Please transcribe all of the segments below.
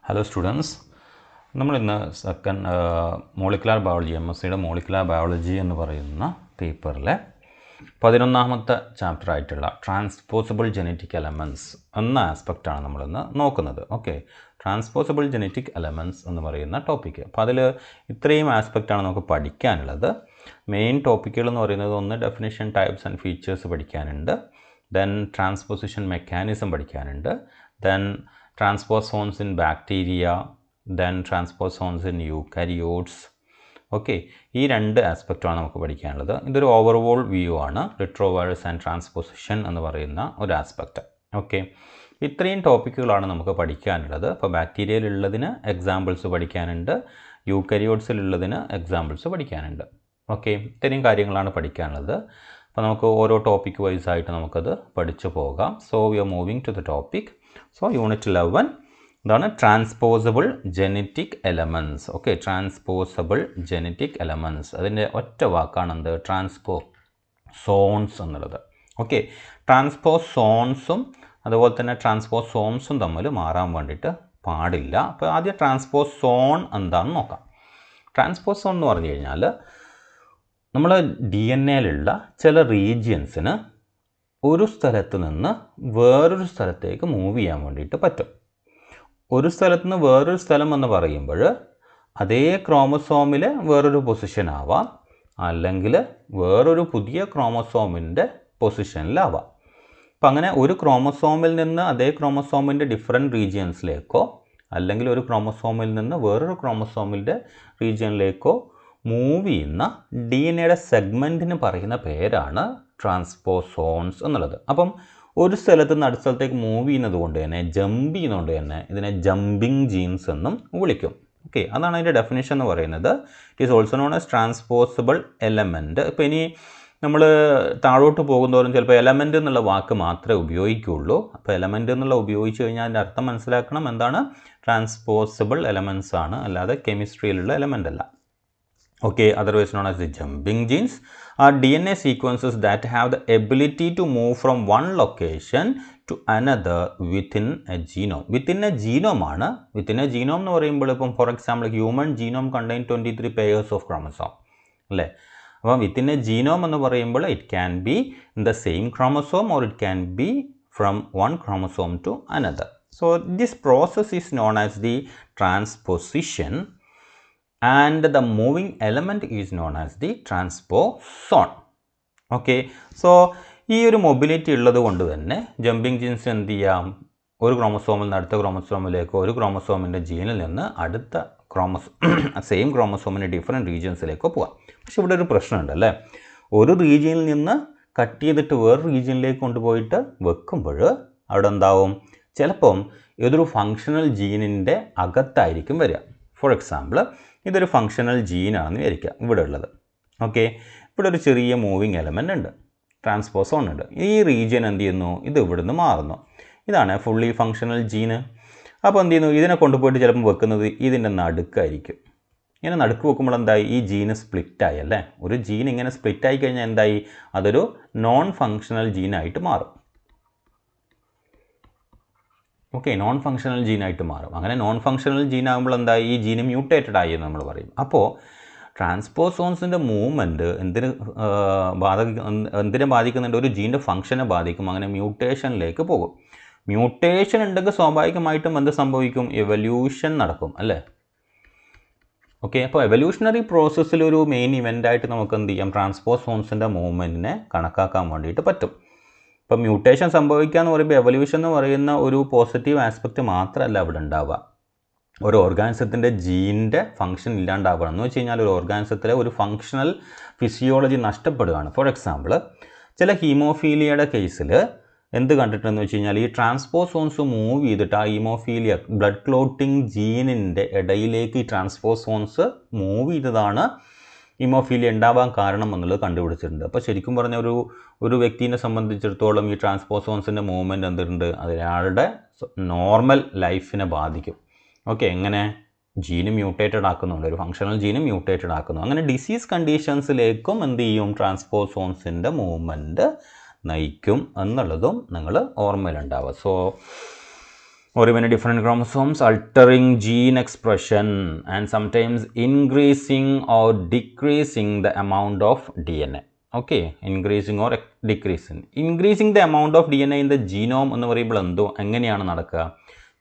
Hello students, നമ്മൾ ഇന്ന് second molecular biology MSc molecular biology എന്ന് പറയുന്ന പേപ്പറിലെ 11ാമത്തെ ചാപ്റ്റർ ആയിട്ടുള്ള ട്രാൻസ്പോസിബിൾ ജനറ്റിക് എലമെൻറ്റ്സ് എന്ന ആസ്പെക്റ്റാണ് നമ്മളിന്ന് നോക്കുന്നത്. ഓക്കെ, ട്രാൻസ്പോസിബിൾ ജനറ്റിക് എലമെൻറ്റ്സ് എന്ന് പറയുന്ന ടോപ്പിക്ക്. അപ്പോൾ അതിൽ ഇത്രയും ആസ്പെക്റ്റാണ് നമുക്ക് പഠിക്കാനുള്ളത്. മെയിൻ ടോപ്പിക്കുകൾ എന്ന് പറയുന്നത് ഒന്ന് ഡെഫിനിഷൻ, ടൈപ്സ് ആൻഡ് ഫീച്ചേഴ്സ് പഠിക്കാനുണ്ട്, ദെൻ ട്രാൻസ്പോസിഷൻ മെക്കാനിസം പഠിക്കാനുണ്ട്, then transposons in bacteria, then transposons in eukaryotes. Okay, ഈ രണ്ട് ആസ്പെക്റ്റാണ് നമുക്ക് പഠിക്കാനുള്ളത്. ഇതൊരു ഓവറോൾ വ്യൂ ആണ്, റിട്രോവൈറസ് ആൻഡ് ട്രാൻസ്പോസിഷൻ എന്ന് പറയുന്ന ഒരു ആസ്പെക്റ്റ്. ഓക്കെ, ഇത്രയും ടോപ്പിക്കുകളാണ് നമുക്ക് പഠിക്കാനുള്ളത്. അപ്പോൾ ബാക്ടീരിയയിലുള്ളതിന് എക്സാമ്പിൾസ് പഠിക്കാനുണ്ട്, യൂക്കരിയോട്സിലുള്ളതിന് എക്സാമ്പിൾസ് പഠിക്കാനുണ്ട്. ഓക്കെ, ഇത്രയും കാര്യങ്ങളാണ് പഠിക്കാനുള്ളത്. അപ്പോൾ നമുക്ക് ഓരോ ടോപ്പിക് വൈസ് ആയിട്ട് നമുക്കത് പഠിച്ചു പോകാം. So we are moving to the topic. So unit 11 ഇതാണ് transposable genetic elements. Okay, transposable genetic elements, അതിൻ്റെ ഒറ്റ വാക്കാണ് എന്ത്? ട്രാൻസ്പോസോൺസ് എന്നുള്ളത്. ഓക്കെ, ട്രാൻസ്പോസോൺസും അതുപോലെ തന്നെ ട്രാൻസ്പോസോംസും തമ്മിൽ മാറാൻ വേണ്ടിയിട്ട് പാടില്ല. അപ്പോൾ ആദ്യം ട്രാൻസ്പോസോൺ എന്താണെന്ന് നോക്കാം. ട്രാൻസ്പോസോൺ എന്ന് പറഞ്ഞു കഴിഞ്ഞാൽ നമ്മൾ DNA-യിലുള്ള ചില റീജിയൻസിന് ഒരു സ്ഥലത്ത് നിന്ന് വേറൊരു സ്ഥലത്തേക്ക് മൂവ് ചെയ്യാൻ വേണ്ടിയിട്ട് പറ്റും. ഒരു സ്ഥലത്ത് നിന്ന് വേറൊരു സ്ഥലം എന്ന് പറയുമ്പോൾ അതേ ക്രോമസോമിൽ വേറൊരു പൊസിഷൻ ആവാം, അല്ലെങ്കിൽ വേറൊരു പുതിയ ക്രോമസോമിൻ്റെ പൊസിഷനിലാവാം. അപ്പം അങ്ങനെ ഒരു ക്രോമസോമിൽ നിന്ന് അതേ ക്രോമസോമിൻ്റെ ഡിഫറെൻറ്റ് റീജിയൻസിലേക്കോ അല്ലെങ്കിൽ ഒരു ക്രോമസോമിൽ നിന്ന് വേറൊരു ക്രോമസോമിൻ്റെ റീജിയനിലേക്കോ മൂവ് ചെയ്യുന്ന DNA-യുടെ സെഗ്മെൻറ്റിന് പറയുന്ന പേരാണ് ട്രാൻസ്പോസോൺസ് എന്നുള്ളത്. അപ്പം ഒരു സ്ഥലത്ത് നിന്ന് അടുത്ത സ്ഥലത്തേക്ക് മൂവ് ചെയ്യുന്നത് കൊണ്ട് തന്നെ, ജമ്പ് ചെയ്യുന്നതുകൊണ്ട് തന്നെ ഇതിനെ ജമ്പിങ് ജീൻസ് എന്നും വിളിക്കും. ഓക്കെ, അതാണ് അതിൻ്റെ ഡെഫിനിഷൻ എന്ന് പറയുന്നത്. It is also known as transposable element. ഇപ്പോൾ ഇനി നമ്മൾ താഴോട്ട് പോകുന്നതോറും ചിലപ്പോൾ എലമെൻറ്റ് എന്നുള്ള വാക്ക് മാത്രമേ ഉപയോഗിക്കുകയുള്ളൂ. അപ്പോൾ എലമെൻറ്റ് എന്നുള്ള ഉപയോഗിച്ച് കഴിഞ്ഞാൽ അതിൻ്റെ അർത്ഥം മനസ്സിലാക്കണം, എന്താണ്? ട്രാൻസ്പോസിബിൾ എലമെൻറ്റ്സ് ആണ്, അല്ലാതെ കെമിസ്ട്രിയിലുള്ള എലമെൻ്റ് അല്ല. Okay, otherwise known as the jumping genes are DNA sequences that have the ability to move from one location to another within a genome. Within a genome ആണ്. Within a genome എന്ന് പറയുമ്പോൾ ഇപ്പം for example human genome contain 23 pairs of chromosome അല്ലേ? അപ്പം within A genome എന്ന് പറയുമ്പോൾ it can be in the same chromosome or it can be from one chromosome to another. So this process is known as the transposition and the moving element is known as the transposon. Okay, so ഈ ഒരു mobility ഉള്ളത് കൊണ്ട് തന്നെ jumping jeans എന്ത് ചെയ്യാം? ഒരു ക്രോമസോമിൽ നിന്ന് അടുത്ത ക്രോമസോമിലേക്കോ ഒരു ക്രോമസോമിൻ്റെ ജീനിൽ നിന്ന് അടുത്ത സെയിം ക്രോമസോമിൻ്റെ ഡിഫറെൻറ്റ് റീജിയൻസിലേക്കോ പോകാം. പക്ഷെ ഇവിടെ ഒരു പ്രശ്നമുണ്ട് അല്ലേ? ഒരു റീജിയനിൽ നിന്ന് കട്ട് ചെയ്തിട്ട് വേറൊരു റീജിയനിലേക്ക് കൊണ്ടുപോയിട്ട് വെക്കുമ്പോൾ അവിടെ എന്താവും? ചിലപ്പം ഇതൊരു ഫങ്ഷണൽ ജീനിൻ്റെ അകത്തായിരിക്കും വരിക. ഫോർ എക്സാമ്പിൾ ഇതൊരു ഫങ്ഷണൽ ജീനാണെന്ന് വിചാരിക്കുക ഇവിടെ ഉള്ളത്. ഓക്കെ, ഇവിടെ ഒരു ചെറിയ മൂവിങ് എലമെൻ്റ് ഉണ്ട്, ട്രാൻസ്പോസോൺ ഉണ്ട്. ഈ റീജിയൻ എന്ത് ചെയ്യുന്നു? ഇത് ഇവിടുന്ന് മാറുന്നു. ഇതാണ് ഫുള്ളി ഫങ്ഷണൽ ജീന്. അപ്പോൾ എന്ത് ചെയ്യുന്നു? ഇതിനെ കൊണ്ടുപോയിട്ട് ചിലപ്പോൾ വെക്കുന്നത് ഇതിൻ്റെ നടുക്കായിരിക്കും. ഇങ്ങനെ നടുക്ക് വെക്കുമ്പോൾ എന്തായി? ഈ ജീന് സ്പ്ലിറ്റായി അല്ലേ? ഒരു ജീൻ ഇങ്ങനെ സ്പ്ലിറ്റായി കഴിഞ്ഞാൽ എന്തായി? അതൊരു നോൺ ഫങ്ഷണൽ ജീനായിട്ട് മാറും. ഓക്കെ, നോൺ ഫങ്ഷണൽ ജീനായിട്ട് മാറും. അങ്ങനെ നോൺ ഫങ്ഷണൽ ജീനാകുമ്പോൾ എന്തായി? ഈ ജീന് മ്യൂട്ടേറ്റഡ് ആയി എന്ന് നമ്മൾ പറയും. അപ്പോൾ ട്രാൻസ്പോസോൺസിൻ്റെ മൂവ്മെൻറ്റ് എന്തിനെ ബാധിക്കുന്നുണ്ട്? ഒരു ജീൻ്റെ ഫങ്ഷനെ ബാധിക്കും. അങ്ങനെ മ്യൂട്ടേഷനിലേക്ക് പോകും. മ്യൂട്ടേഷൻ ഉണ്ടെങ്കിൽ സ്വാഭാവികമായിട്ടും എന്ത് സംഭവിക്കും? എവല്യൂഷൻ നടക്കും അല്ലേ? ഓക്കെ, അപ്പോൾ എവല്യൂഷണറി പ്രോസസ്സിൽ ഒരു മെയിൻ ഇവൻ്റായിട്ട് നമുക്ക് എന്ത് ചെയ്യാം? ട്രാൻസ്പോസോൺസിൻ്റെ മൂവ്മെൻറ്റിനെ കണക്കാക്കാൻ വേണ്ടിയിട്ട് പറ്റും. ഇപ്പോൾ മ്യൂട്ടേഷൻ സംഭവിക്കുക എന്ന് പറയുമ്പോൾ എവല്യൂഷൻ എന്ന് പറയുന്ന ഒരു പോസിറ്റീവ് ആസ്പെക്റ്റ് മാത്രമല്ല അവിടെ ഉണ്ടാവുക. ഒരു ഓർഗാനിസത്തിൻ്റെ ജീൻ്റെ ഫങ്ഷൻ ഇല്ലാണ്ടാവുക എന്ന് വെച്ച് കഴിഞ്ഞാൽ ഒരു ഓർഗാനിസത്തിലെ ഒരു ഫങ്ഷണൽ ഫിസിയോളജി നഷ്ടപ്പെടുകയാണ്. ഫോർ എക്സാമ്പിൾ ചില ഹീമോഫീലിയയുടെ കേസിൽ എന്ത് കണ്ടിട്ടുണ്ടെന്ന് വെച്ച് കഴിഞ്ഞാൽ ഈ ട്രാൻസ്പോസോൺസ് മൂവ് ചെയ്തിട്ട് ആ ഹീമോഫീലിയ ബ്ലഡ് ക്ലോട്ടിങ് ജീനിൻ്റെ ഇടയിലേക്ക് ഈ ട്രാൻസ്പോസോൺസ് മൂവ് ചെയ്തതാണ് ഹീമോഫീലിയ ഉണ്ടാവാൻ കാരണം എന്നുള്ളത് കണ്ടുപിടിച്ചിട്ടുണ്ട്. അപ്പോൾ ശരിക്കും പറഞ്ഞ ഒരു വ്യക്തിയെ സംബന്ധിച്ചിടത്തോളം ഈ ട്രാൻസ്പോസോൺസിൻ്റെ മൂവ്മെൻറ്റ് എന്തുണ്ട്? അയാളുടെ നോർമൽ ലൈഫിനെ ബാധിക്കും. ഓക്കെ, എങ്ങനെ? ജീന് മ്യൂട്ടേറ്റഡ് ആക്കുന്നുണ്ട്, ഒരു ഫങ്ഷണൽ ജീന് മ്യൂട്ടേറ്റഡ് ആക്കുന്നു. അങ്ങനെ ഡിസീസ് കണ്ടീഷൻസിലേക്കും എന്ത് ചെയ്യും? ട്രാൻസ്പോസോൺസിൻ്റെ മൂവ്മെൻറ്റ് നയിക്കും എന്നുള്ളതും നിങ്ങൾ ഓർമ്മയിലുണ്ടാവുക. So or even different chromosomes altering gene expression and sometimes increasing or decreasing the amount of DNA. Okay, increasing or decreasing. Increasing the amount of DNA in the genome എന്ന് പറയുമ്പോൾ എന്തോ എങ്ങനെയാണ് നടക്കുക?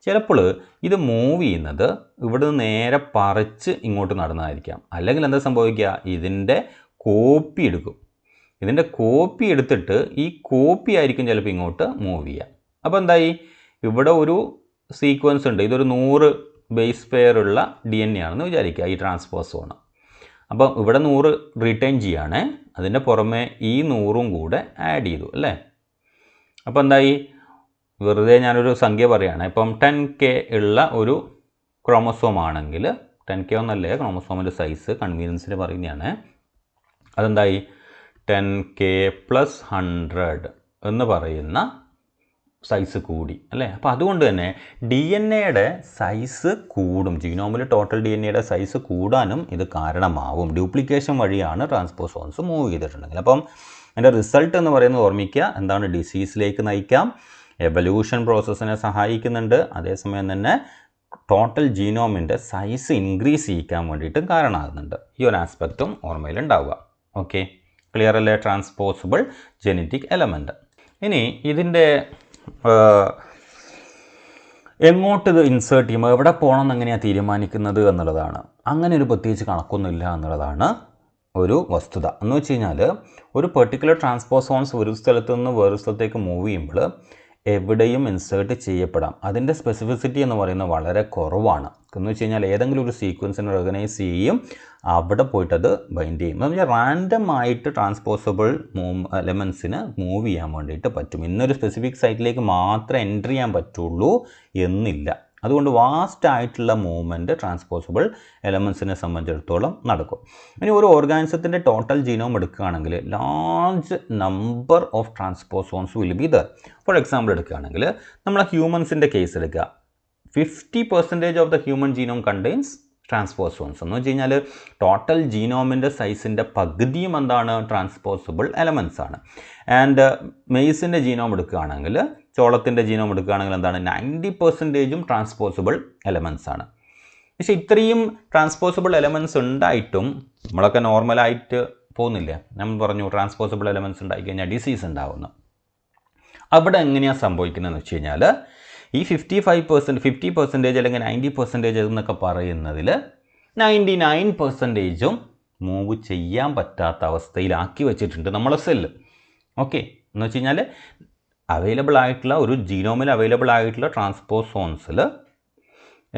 ചിലപ്പോൾ ഇത് മൂവ് ചെയ്യുന്നത് ഇവിടെ നിന്ന് നേരെ പറിച്ച് ഇങ്ങോട്ട് നടന്നതായിരിക്കാം. അല്ലെങ്കിൽ എന്താ സംഭവിക്കുക? ഇതിൻ്റെ കോപ്പി എടുക്കും. ഇതിൻ്റെ കോപ്പി എടുത്തിട്ട് ഈ കോപ്പി ആയിരിക്കും ചിലപ്പോൾ ഇങ്ങോട്ട് മൂവ് ചെയ്യുക. അപ്പോൾ എന്തായി? ഇവിടെ ഒരു സീക്വൻസ് ഉണ്ട്. ഇതൊരു 100 ബേസ് പെയർ ഉള്ള DNA ആണെന്ന് വിചാരിക്കുക, ഈ ട്രാൻസ്പോസോൺ. അപ്പം ഇവിടെ 100 റിട്ടേൺ ചെയ്യുകയാണ്. അതിൻ്റെ പുറമെ ഈ 100ഉം കൂടെ ആഡ് ചെയ്തു അല്ലേ? അപ്പോൾ എന്തായി? വെറുതെ ഞാനൊരു സംഖ്യ പറയുകയാണ്. ഇപ്പം 10K ഉള്ള ഒരു ക്രോമസോം ആണെങ്കിൽ 10K ഒന്നല്ലേ ക്രോമസോമിൻ്റെ സൈസ്, കൺവീനിയൻസിന് പറയുന്നതാണ്. അതെന്തായി? 10K + 100 എന്ന് പറയുന്ന സൈസ് കൂടി അല്ലേ? അപ്പോൾ അതുകൊണ്ട് തന്നെ DNA സൈസ് കൂടും. ജീനോമിൽ ടോട്ടൽ DNA സൈസ് കൂടാനും ഇത് കാരണമാവും. ഡ്യൂപ്ലിക്കേഷൻ വഴിയാണ് ട്രാൻസ്പോസോൺസ് മൂവ് ചെയ്തിട്ടുണ്ടെങ്കിൽ. അപ്പം അതിൻ്റെ റിസൾട്ട് എന്ന് പറയുന്നത് ഓർമ്മിക്കുക, എന്താണ്? ഡിസീസിലേക്ക് നയിക്കാം, എവല്യൂഷൻ പ്രോസസ്സിനെ സഹായിക്കുന്നുണ്ട്, അതേസമയം തന്നെ ടോട്ടൽ ജീനോമിൻ്റെ സൈസ് ഇൻക്രീസ് ചെയ്യിക്കാൻ വേണ്ടിയിട്ടും കാരണമാകുന്നുണ്ട്. ഈ ഒരു ആസ്പെക്റ്റും ഓർമ്മയിലുണ്ടാവുക. ഓക്കെ, ക്ലിയർ അല്ലേ? Transposable genetic element. ഇനി ഇതിൻ്റെ എങ്ങോട്ട് ഇത് ഇൻസേർട്ട് ചെയ്യുമ്പോൾ എവിടെ പോകണം എങ്ങനെയാണ് തീരുമാനിക്കുന്നത് എന്നുള്ളതാണ്. അങ്ങനെ ഒരു പ്രത്യേകിച്ച് കണക്കൊന്നുമില്ല എന്നുള്ളതാണ് ഒരു വസ്തുത. എന്ന് വെച്ച് കഴിഞ്ഞാൽ ഒരു പെർട്ടിക്കുലർ ട്രാൻസ്പോസോൺസ് ഒരു സ്ഥലത്ത് നിന്ന് വേറൊരു സ്ഥലത്തേക്ക് മൂവ് ചെയ്യുമ്പോൾ എവിടെയും ഇൻസേർട്ട് ചെയ്യപ്പെടാം. അതിൻ്റെ സ്പെസിഫിസിറ്റി എന്ന് പറയുന്നത് വളരെ കുറവാണ്. എന്ന് വെച്ച് കഴിഞ്ഞാൽ ഏതെങ്കിലും ഒരു സീക്വൻസിനെ റെക്കഗ്നൈസ് ചെയ്യും, അവിടെ പോയിട്ടത് ബൈൻഡ് ചെയ്യും. എന്ന് വെച്ചാൽ റാൻഡം ആയിട്ട് ട്രാൻസ്പോസിബിൾ എലമെൻസിന് മൂവ് ചെയ്യാൻ വേണ്ടിയിട്ട് പറ്റും. ഇന്നൊരു സ്പെസിഫിക് സൈറ്റിലേക്ക് മാത്രമേ എൻട്രി ചെയ്യാൻ പറ്റുള്ളൂ എന്നില്ല. അതുകൊണ്ട് വാസ്റ്റ് ആയിട്ടുള്ള മൂവ്മെൻറ്റ് ട്രാൻസ്പോസിബിൾ എലമെൻസിനെ സംബന്ധിച്ചിടത്തോളം നടക്കും. ഇനി ഒരു ഓർഗാനിസത്തിൻ്റെ ടോട്ടൽ ജീനോം എടുക്കുകയാണെങ്കിൽ large number of transposons will be there. For example എടുക്കുകയാണെങ്കിൽ നമ്മളെ ഹ്യൂമൻസിൻ്റെ കേസ് എടുക്കുക. 50% of the human genome contains transposons. എന്ന് വെച്ച് കഴിഞ്ഞാൽ ടോട്ടൽ ജീനോമിൻ്റെ സൈസിൻ്റെ പകുതിയും എന്താണ്? ട്രാൻസ്പോസിബിൾ എലമെൻസ് ആണ്. ആൻഡ് മെയ്സിൻ്റെ ജീനോം എടുക്കുകയാണെങ്കിൽ, ചോളത്തിൻ്റെ ജീനോം എടുക്കുകയാണെങ്കിൽ എന്താണ്? 90% ട്രാൻസ്പോസിബിൾ എലമെൻസ് ആണ്. പക്ഷേ ഇത്രയും ട്രാൻസ്പോസിബിൾ എലമെൻസ് ഉണ്ടായിട്ടും നമ്മളൊക്കെ നോർമലായിട്ട് പോകുന്നില്ലേ? നമ്മൾ പറഞ്ഞു ട്രാൻസ്പോസിബിൾ എലമെൻസ് ഉണ്ടായിക്കഴിഞ്ഞാൽ ഡിസീസ് ഉണ്ടാവുന്നു. അവിടെ എങ്ങനെയാണ് സംഭവിക്കുന്നതെന്ന് വെച്ച് കഴിഞ്ഞാൽ ഈ 50% അല്ലെങ്കിൽ 90% എന്നൊക്കെ പറയുന്നതിൽ 99%ഉം മൂവ് ചെയ്യാൻ പറ്റാത്ത അവസ്ഥയിലാക്കി വെച്ചിട്ടുണ്ട് നമ്മളെ സെല്ല്. ഓക്കെ, എന്ന് വെച്ച് കഴിഞ്ഞാൽ അവൈലബിൾ ആയിട്ടുള്ള ഒരു ജീനോമിൽ അവൈലബിൾ ആയിട്ടുള്ള ട്രാൻസ്പോസോൺസിൽ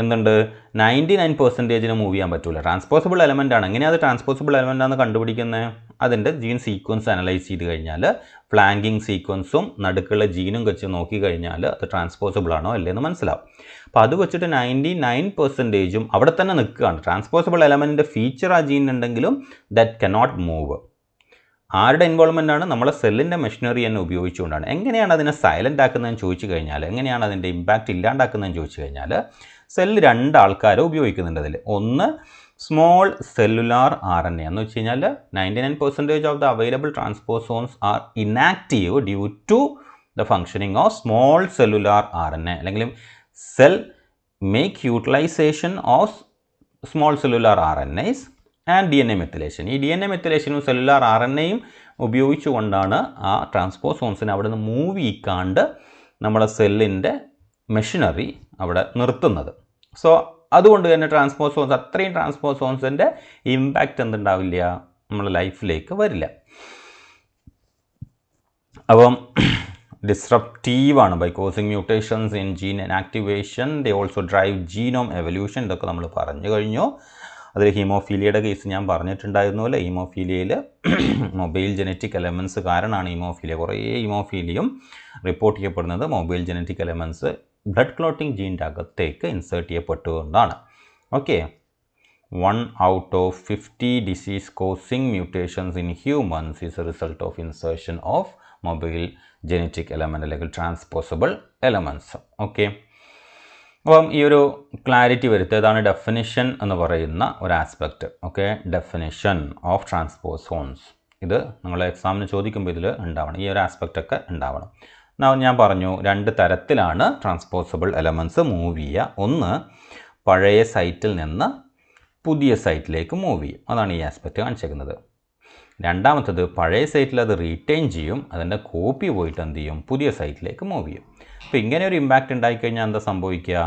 എന്തുണ്ട്? 99%ന് മൂവ് ചെയ്യാൻ പറ്റില്ല. ട്രാൻസ്പോസിബിൾ എലമെൻ്റ് ആണ്. എങ്ങനെയാണ് അത് ട്രാൻസ്പോസിബിൾ എലമെൻ്റ് ആണെന്ന് കണ്ടുപിടിക്കുന്നത്? അതിൻ്റെ ജീൻ സീക്വൻസ് അനലൈസ് ചെയ്ത് കഴിഞ്ഞാൽ ഫ്ലാങ്കിങ് സീക്വൻസും നടുക്കുള്ള ജീനും വെച്ച് നോക്കിക്കഴിഞ്ഞാൽ അത് ട്രാൻസ്പോസിബിൾ ആണോ അല്ലേന്ന് മനസ്സിലാവും. അപ്പോൾ അത് വെച്ചിട്ട് 99%ഉം അവിടെ തന്നെ നിൽക്കുകയാണ്. ട്രാൻസ്പോസിബിൾ എലമെൻറ്റിൻ്റെ ഫീച്ചർ ആ ജീനുണ്ടെങ്കിലും ദാറ്റ് കനോട്ട് മൂവ്. ആരുടെ ഇൻവോൾവ്മെൻ്റ് ആണ്? നമ്മളെ സെല്ലിൻ്റെ മെഷീനറി തന്നെ ഉപയോഗിച്ചുകൊണ്ടാണ്. എങ്ങനെയാണ് അതിനെ സൈലൻ്റ് ആക്കുന്നതെന്ന് ചോദിച്ചു കഴിഞ്ഞാൽ, എങ്ങനെയാണ് അതിൻ്റെ ഇമ്പാക്റ്റ് ഇല്ലാണ്ടാക്കുന്നതെന്ന് ചോദിച്ചു കഴിഞ്ഞാൽ, സെല്ല് 2 ആൾക്കാരെ ഉപയോഗിക്കുന്നുണ്ട് അതിൽ. ഒന്ന് സ്മോൾ സെല്ലുലാർ RNA എന്ന് വെച്ച് കഴിഞ്ഞാൽ 99% of the available transposons are inactive due to the functioning of small cellular RNA, അല്ലെങ്കിൽ cell make utilization of small cellular RNAs and DNA methylation. ഈ DNA മെത്തിലേഷനും സെല്ലുലാർ RNAയും ഉപയോഗിച്ചുകൊണ്ടാണ് ആ ട്രാൻസ്പോസോൺസിനെ അവിടെ നിന്ന് മൂവ് ചെയ്യിക്കാണ്ട് നമ്മളെ സെല്ലിൻ്റെ മെഷീനറി അവിടെ നിർത്തുന്നത്. സോ അതുകൊണ്ട് തന്നെ ട്രാൻസ്പോസോൺസ്, അത്രയും ട്രാൻസ്പോസോൺസിൻ്റെ ഇമ്പാക്റ്റ് എന്തുണ്ടാവില്ല? നമ്മുടെ ലൈഫിലേക്ക് വരില്ല. അപ്പം ഡിസ്റപ്റ്റീവാണ്. By causing mutations in gene activation they also drive genome evolution. ഇതൊക്കെ നമ്മൾ പറഞ്ഞു കഴിഞ്ഞു. അതിൽ ഹീമോഫീലിയയുടെ കേസ് ഞാൻ പറഞ്ഞിട്ടുണ്ടായിരുന്നു അല്ലേ? ഹീമോഫീലിയയിൽ മൊബൈൽ ജനറ്റിക് എലമെൻറ്റ്സ് കാരണമാണ് ഹീമോഫീലിയ. കുറേ ഹീമോഫീലിയും റിപ്പോർട്ട് ചെയ്യപ്പെടുന്നത് mobile genetic elements blood clotting ജീൻ്റെ അകത്തേക്ക് ഇൻസേർട്ട് ചെയ്യപ്പെട്ടുകൊണ്ടാണ്. Okay, 1 out of 50 disease causing mutations in humans is a result of insertion of mobile genetic element അല്ലെങ്കിൽ ട്രാൻസ്പോസിബിൾ എലമെൻറ്റ്സ്. ഓക്കെ, അപ്പം ഈ ഒരു ക്ലാരിറ്റി വരുത്തുക. ഇതാണ് ഡെഫിനിഷൻ എന്ന് പറയുന്ന ഒരു aspect. Okay, definition of transposons. ഇത് നിങ്ങൾ എക്സാമിന് ചോദിക്കുമ്പോൾ ഇതിൽ ഉണ്ടാവണം, ഈ ഒരു ആസ്പെക്റ്റ് ഒക്കെ ഉണ്ടാവണം. ഞാൻ പറഞ്ഞു 2 തരത്തിലാണ് ട്രാൻസ്പോസബിൾ എലമെൻറ്റ്സ് മൂവ് ചെയ്യുക. ഒന്ന് പഴയ സൈറ്റിൽ നിന്ന് പുതിയ സൈറ്റിലേക്ക് മൂവ് ചെയ്യും. അതാണ് ഈ ആസ്പെക്റ്റ് കാണിച്ചേക്കുന്നത്. രണ്ടാമത്തത് പഴയ സൈറ്റിൽ അത് റീറ്റെയിൻ ചെയ്യും, അതിൻ്റെ കോപ്പി പോയിട്ട് എന്ത് ചെയ്യും, പുതിയ സൈറ്റിലേക്ക് മൂവ് ചെയ്യും. അപ്പോൾ ഇങ്ങനെ ഒരു ഇമ്പാക്റ്റ് ഉണ്ടായിക്കഴിഞ്ഞാൽ എന്താ സംഭവിക്കുക,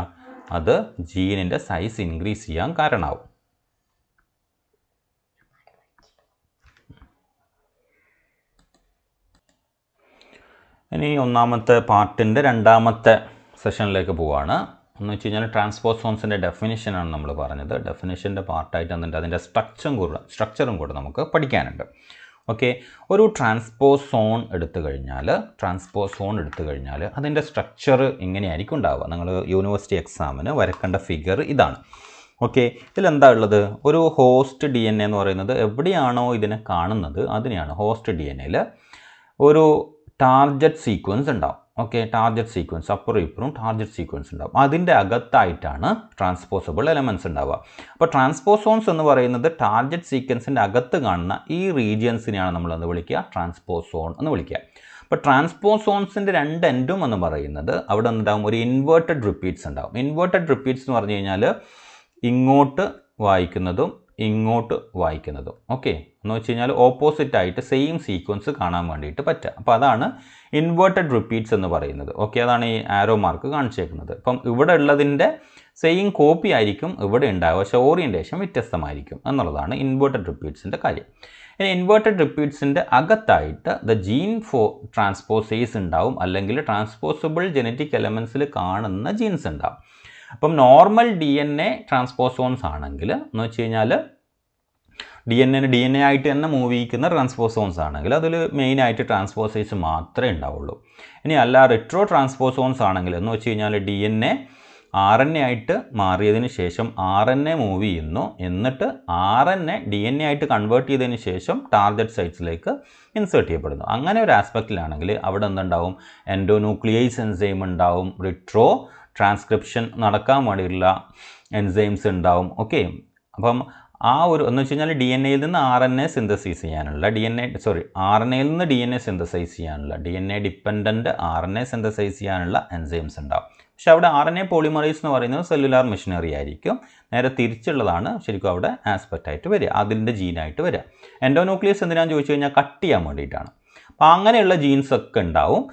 അത് ജീനിൻ്റെ സൈസ് ഇൻക്രീസ് ചെയ്യാൻ കാരണമാവും. ഇനി ഒന്നാമത്തെ പാർട്ടിൻ്റെ രണ്ടാമത്തെ സെഷനിലേക്ക് പോവുകയാണ്. എന്ന് വെച്ച് കഴിഞ്ഞാൽ ട്രാൻസ്പോസോൺസിൻ്റെ ഡെഫിനിഷനാണ് നമ്മൾ പറഞ്ഞത്. ഡെഫിനിഷൻ്റെ പാർട്ടായിട്ട് എന്നിട്ട് അതിൻ്റെ സ്ട്രക്ചറും കൂടെ നമുക്ക് പഠിക്കാനുണ്ട്. ഓക്കെ, ഒരു ട്രാൻസ്പോസോൺ എടുത്തു കഴിഞ്ഞാൽ അതിൻ്റെ സ്ട്രക്ചർ ഇങ്ങനെയായിരിക്കും ഉണ്ടാവുക. നിങ്ങൾ യൂണിവേഴ്സിറ്റി എക്സാമിന് വരക്കേണ്ട ഫിഗർ ഇതാണ്. ഓക്കെ, ഇതിലെന്താ ഉള്ളത്, ഒരു ഹോസ്റ്റ് DNA എന്ന് പറയുന്നത് എവിടെയാണോ ഇതിനെ കാണുന്നത് അതിനെയാണ് ഹോസ്റ്റ് DNAയിൽ ഒരു ടാർഗറ്റ് സീക്വൻസ് ഉണ്ടാവും. ഓക്കെ, ടാർഗറ്റ് സീക്വൻസ് അപ്പുറം ഇപ്പുറം ടാർഗറ്റ് സീക്വൻസ് ഉണ്ടാവും. അതിൻ്റെ അകത്തായിട്ടാണ് ട്രാൻസ്പോസബിൾ എലമെൻറ്റ്സ് ഉണ്ടാവുക. അപ്പോൾ ട്രാൻസ്പോസോൺസ് എന്ന് പറയുന്നത് ടാർഗറ്റ് സീക്വൻസിൻ്റെ അകത്ത് കാണുന്ന ഈ റീജിയൻസിനെയാണ് നമ്മൾ എന്ന് വിളിക്കുക, ട്രാൻസ്പോസോൺ എന്ന് വിളിക്കുക. അപ്പോൾ ട്രാൻസ്പോസോൺസിൻ്റെ 2 എൻഡും എന്ന് പറയുന്നത് അവിടെ ഉണ്ടാവും ഒരു ഇൻവേർട്ടഡ് റിപ്പീറ്റ്സ് ഉണ്ടാവും. ഇൻവേർട്ടഡ് റിപ്പീറ്റ്സ് എന്ന് പറഞ്ഞു കഴിഞ്ഞാൽ ഇങ്ങോട്ട് വായിക്കുന്നതും ഇങ്ങോട്ട് വായിക്കുന്നതും. ഓക്കെ, എന്ന് വെച്ച് കഴിഞ്ഞാൽ ഓപ്പോസിറ്റ് ആയിട്ട് സെയിം സീക്വൻസ് കാണാൻ വേണ്ടിയിട്ട് പറ്റുക. അപ്പോൾ അതാണ് ഇൻവേർട്ടഡ് റിപ്പീറ്റ്സ് എന്ന് പറയുന്നത്. ഓക്കെ, അതാണ് ഈ ആരോ മാർക്ക് കാണിച്ചേക്കുന്നത്. അപ്പം ഇവിടെ ഉള്ളതിൻ്റെ സെയിം കോപ്പി ആയിരിക്കും ഇവിടെ ഉണ്ടാവുക, പക്ഷേ ഓറിയൻറ്റേഷൻ വ്യത്യസ്തമായിരിക്കും എന്നുള്ളതാണ് ഇൻവേർട്ടഡ് റിപ്പീറ്റ്സിൻ്റെ കാര്യം. ഇനി ഇൻവേർട്ടഡ് റിപ്പീറ്റ്സിൻ്റെ അകത്തായിട്ട് ദ ജീൻ ഫോർ ട്രാൻസ്പോസേസ് ഉണ്ടാവും, അല്ലെങ്കിൽ ട്രാൻസ്പോസബിൾ ജനറ്റിക് എലമെൻറ്റ്സിൽ കാണുന്ന ജീൻസ് ഉണ്ടാവും. അപ്പം നോർമൽ DNA ട്രാൻസ്പോസോൺസ് ആണെങ്കിൽ എന്ന് വെച്ച് കഴിഞ്ഞാൽ DNA ആയിട്ട് തന്നെ മൂവ് ചെയ്യിക്കുന്ന ട്രാൻസ്പോസോൺസ് ആണെങ്കിൽ അതിൽ മെയിനായിട്ട് ട്രാൻസ്പോസേസ് മാത്രമേ ഉണ്ടാവുള്ളൂ. ഇനി അല്ല റിട്രോ ട്രാൻസ്പോസോൺസ് ആണെങ്കിൽ എന്ന് വെച്ച് കഴിഞ്ഞാൽ DNA RNA ആയിട്ട് മാറിയതിന് ശേഷം RNA മൂവ് ചെയ്യുന്നു, എന്നിട്ട് RNA DNA ആയിട്ട് കൺവേർട്ട് ചെയ്തതിന് ശേഷം ടാർഗറ്റ് സൈറ്റ്സിലേക്ക് ഇൻസേർട്ട് ചെയ്യപ്പെടുന്നു. അങ്ങനെ ഒരു ആസ്പെക്റ്റിലാണെങ്കിൽ അവിടെ എന്തുണ്ടാവും, എൻഡോന്യൂക്ലിയേസ് എൻസൈം ഉണ്ടാവും, റിട്രോ ട്രാൻസ്ക്രിപ്ഷൻ നടക്കാൻ വേണ്ടിയിട്ടുള്ള എൻസൈംസ് ഉണ്ടാവും. ഓക്കെ, അപ്പം ആ ഒരു എന്ന് വെച്ച് കഴിഞ്ഞാൽ DNAയിൽ നിന്ന് RNA സിന്തസൈസ് ചെയ്യാനുള്ള RNAയിൽ നിന്ന് DNA സിന്തസൈസ് ചെയ്യാനുള്ള DNA ഡിപ്പെൻഡൻറ്റ് RNA സിന്തസൈസ് ചെയ്യാനുള്ള എൻസൈംസ് ഉണ്ടാവും. പക്ഷെ അവിടെ RNA പോളിമറൈസ് എന്ന് പറയുന്നത് സെല്ലുലാർ മെഷീനറി ആയിരിക്കും. നേരെ തിരിച്ചുള്ളതാണ് ശരിക്കും അവിടെ ആസ്പെക്റ്റ് ആയിട്ട് വരിക, അതിൻ്റെ ജീനായിട്ട് വരിക. എൻഡോന്യൂക്ലിയസ് എന്തിനാണെന്ന് ചോദിച്ചു കഴിഞ്ഞാൽ കട്ട് ചെയ്യാൻ വേണ്ടിയിട്ടാണ്. അപ്പോൾ അങ്ങനെയുള്ള ജീൻസ് ഒക്കെ ഉണ്ടാവും.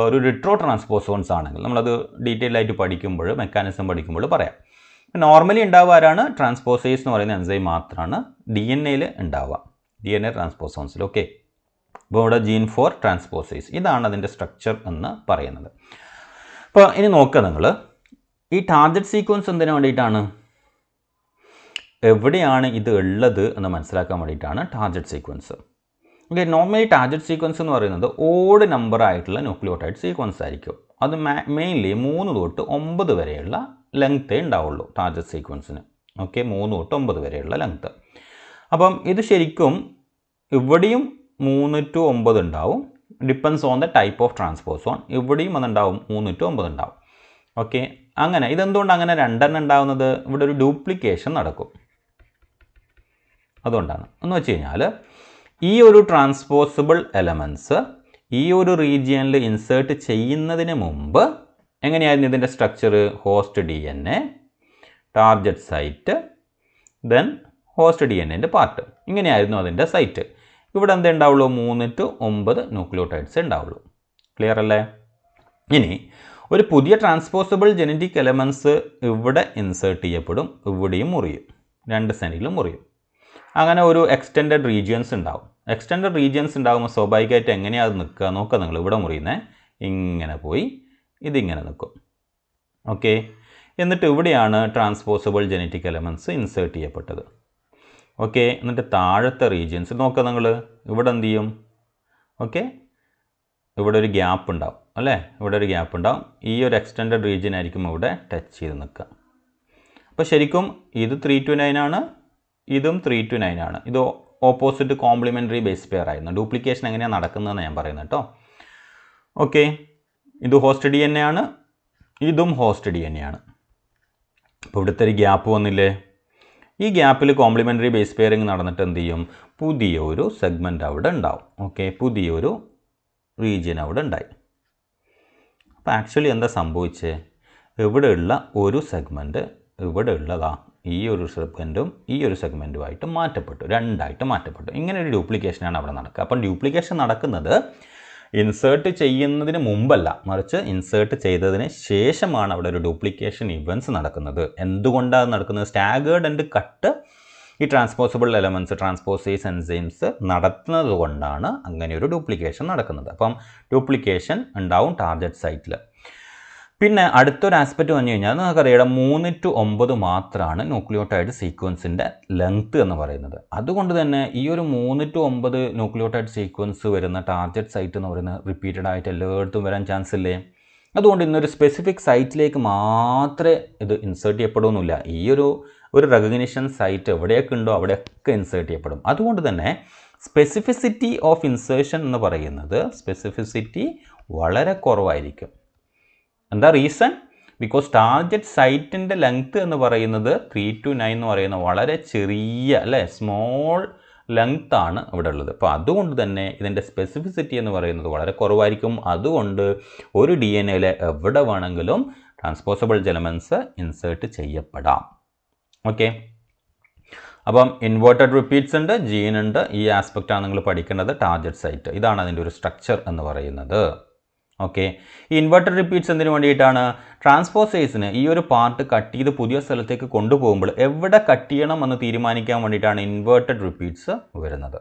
ഒരു റിട്രോ ട്രാൻസ്പോസോൺസ് ആണെങ്കിൽ നമ്മളത് ഡീറ്റെയിൽ ആയിട്ട് പഠിക്കുമ്പോൾ, മെക്കാനിസം പഠിക്കുമ്പോൾ പറയാം. നോർമലി ഉണ്ടാവുക ആരാണ്, ട്രാൻസ്പോസേസ് എന്ന് പറയുന്ന എൻസൈം മാത്രമാണ് DNAയിൽ ഉണ്ടാവുക, DNA ട്രാൻസ്പോസോൺസിൽ. ഓക്കെ, അപ്പോൾ ഇവിടെ ജീൻ ഫോർ ട്രാൻസ്പോസേസ്, ഇതാണ് അതിൻ്റെ സ്ട്രക്ചർ എന്ന് പറയുന്നത്. അപ്പോൾ ഇനി നോക്കുക നിങ്ങൾ, ഈ ടാർഗറ്റ് സീക്വൻസ് എന്തിനു വേണ്ടിയിട്ടാണ്, എവിടെയാണ് ഇത് ഉള്ളത് എന്ന് മനസ്സിലാക്കാൻ വേണ്ടിയിട്ടാണ് target sequence. Okay, normally target sequence എന്ന് പറയുന്നത് ഓഡ് നമ്പർ ആയിട്ടുള്ള ന്യൂക്ലിയോടൈഡ് സീക്വൻസ് ആയിരിക്കും. അത് മെയിൻലി 3 തൊട്ട് 9 വരെയുള്ള ലെങ്ത്തേ ഉണ്ടാവുള്ളൂ ടാർഗറ്റ് സീക്വൻസിന്. ഓക്കെ, 3 തൊട്ട് 9 വരെയുള്ള ലെങ്ത്ത്. അപ്പം ഇത് ശരിക്കും ഇവിടെയും 3 to 9 ഉണ്ടാവും, depends on the type of transposon. ഇവിടെയും അതുണ്ടാവും, 3 to 9 ഉണ്ടാവും. ഓക്കെ, അങ്ങനെ ഇതെന്തുകൊണ്ട് അങ്ങനെ 2 ഉണ്ടാവുന്നത്, ഇവിടെ ഒരു ഡ്യൂപ്ലിക്കേഷൻ നടക്കും, അതുകൊണ്ടാണ്. എന്ന് വെച്ച് കഴിഞ്ഞാൽ ഈ ഒരു ട്രാൻസ്പോസബിൾ എലമെൻറ്റ്സ് ഈ ഒരു റീജിയനിൽ ഇൻസേർട്ട് ചെയ്യുന്നതിന് മുമ്പ് എങ്ങനെയായിരുന്നു ഇതിൻ്റെ structure, host DNA, target site, then host DNAൻ്റെ പാർട്ട്, ഇങ്ങനെയായിരുന്നു അതിൻ്റെ സൈറ്റ്. ഇവിടെ എന്താ ഉണ്ടാവുള്ളൂ, 3 to 9 ന്യൂക്ലിയോടൈഡ്സ് ഉണ്ടാവുള്ളൂ. ക്ലിയർ അല്ലേ? ഇനി ഒരു പുതിയ ട്രാൻസ്പോസബിൾ ജനറ്റിക് എലമെൻറ്റ്സ് ഇവിടെ ഇൻസേർട്ട് ചെയ്യപ്പെടും, ഇവിടെയും മുറിയും, 2 സൈഡിലും മുറിയും. അങ്ങനെ ഒരു എക്സ്റ്റെൻഡഡ് റീജിയൻസ് ഉണ്ടാവും. എക്സ്റ്റെൻഡഡ് റീജിയൻസ് ഉണ്ടാകുമ്പോൾ സ്വാഭാവികമായിട്ട് എങ്ങനെയാണ് അത് നിൽക്കുക നോക്കുക നിങ്ങൾ. ഇവിടെ മുറിയുന്നത് ഇങ്ങനെ പോയി ഇതിങ്ങനെ നിൽക്കും. ഓക്കെ, എന്നിട്ട് ഇവിടെയാണ് ട്രാൻസ്പോസബിൾ ജനറ്റിക് എലമെൻറ്റ്സ് ഇൻസേർട്ട് ചെയ്യപ്പെട്ടത്. ഓക്കെ, എന്നിട്ട് താഴത്തെ റീജിയൻസ് നോക്കുക നിങ്ങൾ, ഇവിടെ എന്ത് ചെയ്യും, ഓക്കെ, ഇവിടെ ഒരു ഗ്യാപ്പ് ഉണ്ടാവും അല്ലേ, ഇവിടെ ഒരു ഗ്യാപ്പ് ഉണ്ടാവും. ഈ ഒരു എക്സ്റ്റെൻഡഡ് റീജിയൻ ആയിരിക്കും ഇവിടെ ടച്ച് ചെയ്ത് നിൽക്കുക. അപ്പോൾ ശരിക്കും ഇത് 3 to 9 ആണ്, ഇതും 3 to 9 ആണ്. ഇത് ഓപ്പോസിറ്റ് കോംപ്ലിമെൻ്ററി ബേസ് പെയർ ആയിരുന്നു. ഡ്യൂപ്ലിക്കേഷൻ എങ്ങനെയാണ് നടക്കുന്നതെന്ന് ഞാൻ പറയുന്നത് കേട്ടോ. ഓക്കെ, ഇത് ഹോസ്റ്റ് DNA ആണ്, ഇതും ഹോസ്റ്റ് DNA ആണ്. അപ്പോൾ ഇവിടുത്തെ ഒരു ഗ്യാപ്പ് വന്നില്ലേ, ഈ ഗ്യാപ്പിൽ കോംപ്ലിമെൻ്ററി ബേസ് പെയറിങ് നടന്നിട്ട് എന്ത് ചെയ്യും, പുതിയൊരു സെഗ്മെൻറ്റ് അവിടെ ഉണ്ടാവും. ഓക്കെ, പുതിയൊരു റീജിയൻ അവിടെ ഉണ്ടായി. അപ്പോൾ ആക്ച്വലി എന്താ സംഭവിച്ചത്, ഇവിടെയുള്ള ഒരു സെഗ്മെൻറ്റ് ഇവിടെ ഉള്ളതാ ഈ ഒരു സെഗ്മെൻറ്റും ഈ ഒരു സെഗ്മെൻറ്റുമായിട്ട് മാറ്റപ്പെട്ടു, രണ്ടായിട്ട് മാറ്റപ്പെട്ടു. ഇങ്ങനെ ഒരു ഡ്യൂപ്ലിക്കേഷനാണ് അവിടെ നടക്കുക. അപ്പം ഡ്യൂപ്ലിക്കേഷൻ നടക്കുന്നത് ഇൻസേർട്ട് ചെയ്യുന്നതിന് മുമ്പല്ല, മറിച്ച് ഇൻസേർട്ട് ചെയ്തതിന് ശേഷമാണ് അവിടെ ഒരു ഡ്യൂപ്ലിക്കേഷൻ ഇവൻറ്റ്സ് നടക്കുന്നത്. എന്തുകൊണ്ടാണ് നടക്കുന്നത്? സ്റ്റാഗേർഡ് ആൻഡ് കട്ട് ഈ ട്രാൻസ്പോസിബിൾ എലമെൻറ്റ്സ്, ട്രാൻസ്പോസേസ് എൻസൈംസ് നടത്തുന്നത് കൊണ്ടാണ് അങ്ങനെ ഒരു ഡ്യൂപ്ലിക്കേഷൻ നടക്കുന്നത്. അപ്പം ഡ്യൂപ്ലിക്കേഷൻ ഉണ്ടാവും ടാർഗറ്റ് സൈറ്റിൽ. പിന്നെ അടുത്തൊരു ആസ്പെക്റ്റ് പറഞ്ഞു കഴിഞ്ഞാൽ നമുക്കറിയാം 3 to 9 മാത്രമാണ് ന്യൂക്ലിയോടൈഡ് സീക്വൻസിൻ്റെ ലെങ്ത്ത് എന്ന് പറയുന്നത്. അതുകൊണ്ട് തന്നെ ഈ ഒരു 3 to 9 ന്യൂക്ലിയോടൈഡ് സീക്വൻസ് വരുന്ന ടാർഗറ്റ് സൈറ്റ് എന്ന് പറയുന്നത് റിപ്പീറ്റഡ് ആയിട്ട് എല്ലായിടത്തും വരാൻ ചാൻസ് ഇല്ലേ? അതുകൊണ്ട് ഇന്നൊരു സ്പെസിഫിക് സൈറ്റിലേക്ക് മാത്രമേ ഇത് ഇൻസേർട്ട് ചെയ്യപ്പെടുന്നില്ല. ഈ ഒരു റെക്കഗ്നിഷൻ സൈറ്റ് എവിടെയൊക്കെ ഉണ്ടോ അവിടെയൊക്കെ ഇൻസേർട്ട് ചെയ്യപ്പെടും. അതുകൊണ്ട് തന്നെ സ്പെസിഫിസിറ്റി ഓഫ് ഇൻസേർഷൻ എന്ന് പറയുന്നത് സ്പെസിഫിസിറ്റി വളരെ കുറവായിരിക്കും. എന്താ റീസൺ? ബിക്കോസ് ടാർഗറ്റ് സൈറ്റിൻ്റെ ലെങ്ത്ത് എന്ന് പറയുന്നത് 3 to 9 എന്ന് പറയുന്ന വളരെ ചെറിയ അല്ലേ സ്മോൾ ലെങ്ത്താണ് ഇവിടെ ഉള്ളത്. അപ്പോൾ അതുകൊണ്ട് തന്നെ ഇതിൻ്റെ സ്പെസിഫിസിറ്റി എന്ന് പറയുന്നത് വളരെ കുറവായിരിക്കും. അതുകൊണ്ട് ഒരു DNA എവിടെ വേണമെങ്കിലും ട്രാൻസ്പോസിബിൾ എലമെൻറ്റ്സ് ഇൻസേർട്ട് ചെയ്യപ്പെടാം. ഓക്കെ, അപ്പം ഇൻവേർട്ടഡ് റിപ്പീറ്റ്സ് ഉണ്ട്, ജീൻ ഉണ്ട്. ഈ ആസ്പെക്റ്റാണ് നിങ്ങൾ പഠിക്കേണ്ടത്. ടാർഗറ്റ് സൈറ്റ് ഇതാണ് അതിൻ്റെ ഒരു സ്ട്രക്ചർ എന്ന് പറയുന്നത്. ഓക്കെ, ഈ ഇൻവേർട്ടഡ് റിപ്പീറ്റ്സ് എന്തിനു വേണ്ടിയിട്ടാണ്? ട്രാൻസ്പോസേസിന് ഈ ഒരു പാർട്ട് കട്ട് ചെയ്ത് പുതിയ സ്ഥലത്തേക്ക് കൊണ്ടുപോകുമ്പോൾ എവിടെ കട്ട് ചെയ്യണം എന്ന് തീരുമാനിക്കാൻ വേണ്ടിയിട്ടാണ് ഇൻവേർട്ടഡ് റിപ്പീറ്റ്സ് വരുന്നത്.